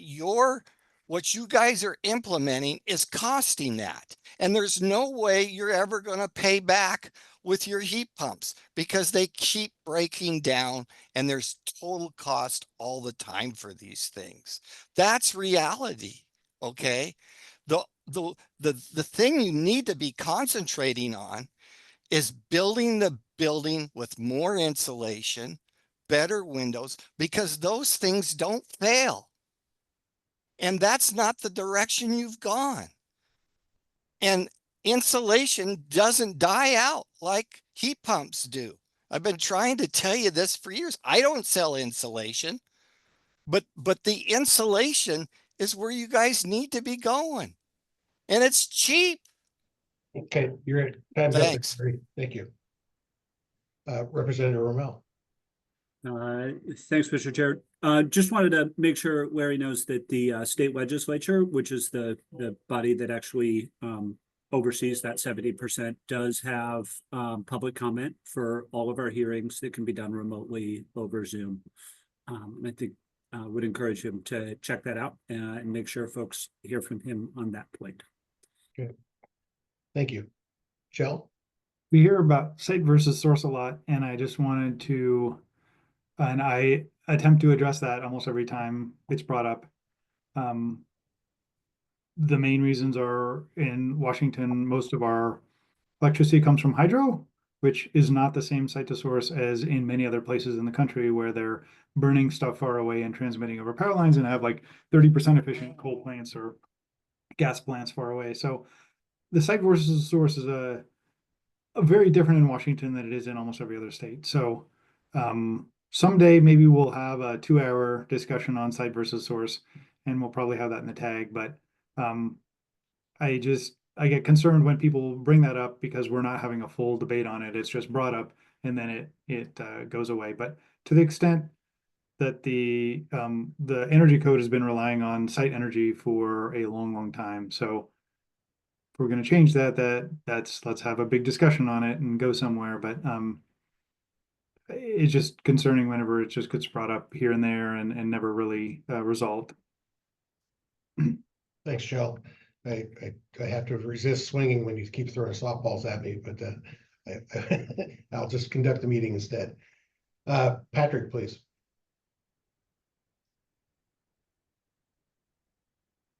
what you guys are implementing is costing that. And there's no way you're ever going to pay back with your heat pumps, because they keep breaking down and there's total cost all the time for these things. That's reality. Okay. The thing you need to be concentrating on is building the building with more insulation, better windows, because those things don't fail. And that's not the direction you've gone. And insulation doesn't die out like heat pumps do. I've been trying to tell you this for years. I don't sell insulation, but the insulation is where you guys need to be going. And it's cheap. Okay, you're at time's Thanks. up. Thank you. Representative Rommel. Thanks, Mr. Chair. Just wanted to make sure Larry knows that the state legislature, which is the body that actually oversees that 70%, does have public comment for all of our hearings that can be done remotely over Zoom. And I think would encourage him to check that out and make sure folks hear from him on that point. Good. Thank you. Shell? we hear about site versus source a lot, and I just wanted to, and I attempt to address that almost every time it's brought up. The main reasons are in Washington, most of our electricity comes from hydro, which is not the same site to source as in many other places in the country where they're burning stuff far away and transmitting over power lines and have like 30% efficient coal plants or gas plants far away. So the site versus source is a very different in Washington than it is in almost every other state. So someday maybe we'll have a 2-hour discussion on site versus source, and we'll probably have that in the tag. But I get concerned when people bring that up because we're not having a full debate on it. It's just brought up and then it goes away. But to the extent that the energy code has been relying on site energy for a long time. So if we're going to change let's have a big discussion on it and go somewhere. But it's just concerning whenever it just gets brought up here and there and never really resolved. Thanks, Joe. I have to resist swinging when you keep throwing softballs at me, but I'll just conduct the meeting instead. Patrick, please.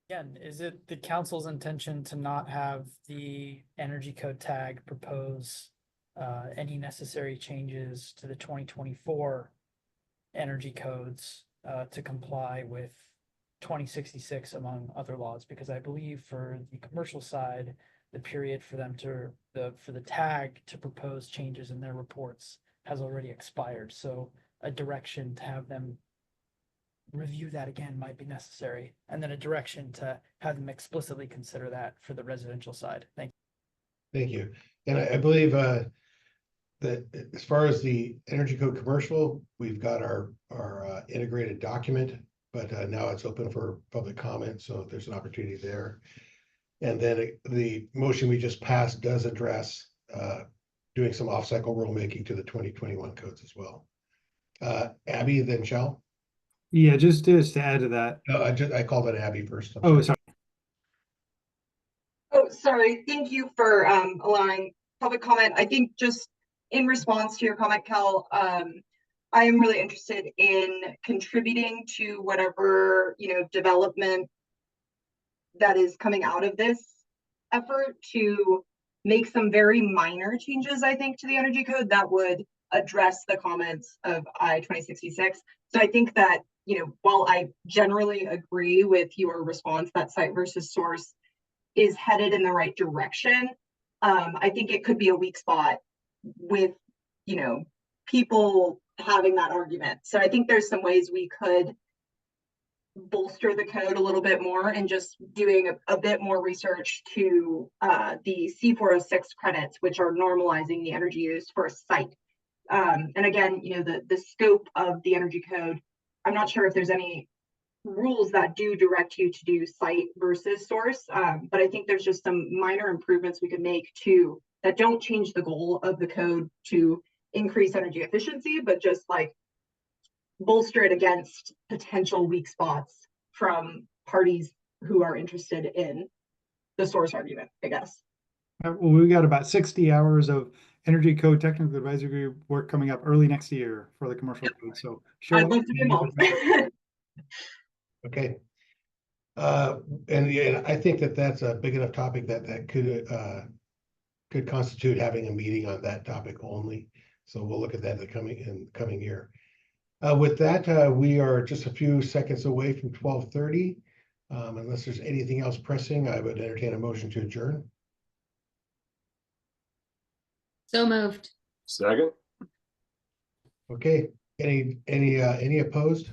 Again, is it the council's intention to not have the energy code tag propose any necessary changes to the 2024 energy codes to comply with 2066 among other laws? Because I believe for the commercial side, the period for them for the tag to propose changes in their reports has already expired. So a direction to have them review that again might be necessary, and then a direction to have them explicitly consider that for the residential side. Thank you. Thank you. And I believe that as far as the energy code commercial, we've got our integrated document, but now it's open for public comment, so there's an opportunity there. And then the motion we just passed does address doing some off-cycle rulemaking to the 2021 codes as well. Abby, then Shell. Yeah, just to add to that. I called it Abby first. Oh, sorry. Oh, sorry. Thank you for allowing public comment. I think just in response to your comment, Cal, I am really interested in contributing to whatever, development that is coming out of this effort to make some very minor changes, I think, to the energy code that would address the comments of I-2066. So I think that, while I generally agree with your response that site versus source is headed in the right direction, I think it could be a weak spot with, people having that argument. So I think there's some ways we could bolster the code a little bit more and just doing a bit more research to the C406 credits, which are normalizing the energy use for a site. And again, the scope of the energy code, I'm not sure if there's any rules that do direct you to do site versus source, but I think there's just some minor improvements we could make to that don't change the goal of the code to increase energy efficiency, but just like bolster it against potential weak spots from parties who are interested in the source argument, I guess. Well, we got about 60 hours of energy code technical advisory work coming up early next year for the commercial code. So I'd love to be involved. Okay. And yeah, I think that's a big enough topic that could constitute having a meeting on that topic only. So we'll look at that in the coming year. With that, we are just a few seconds away from 12:30. Unless there's anything else pressing, I would entertain a motion to adjourn. So moved. Second. Okay. Any opposed?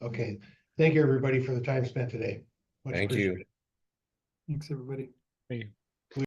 Okay. Thank you, everybody, for the time spent today. Much Thank you. appreciated. Thanks, everybody. Thank you.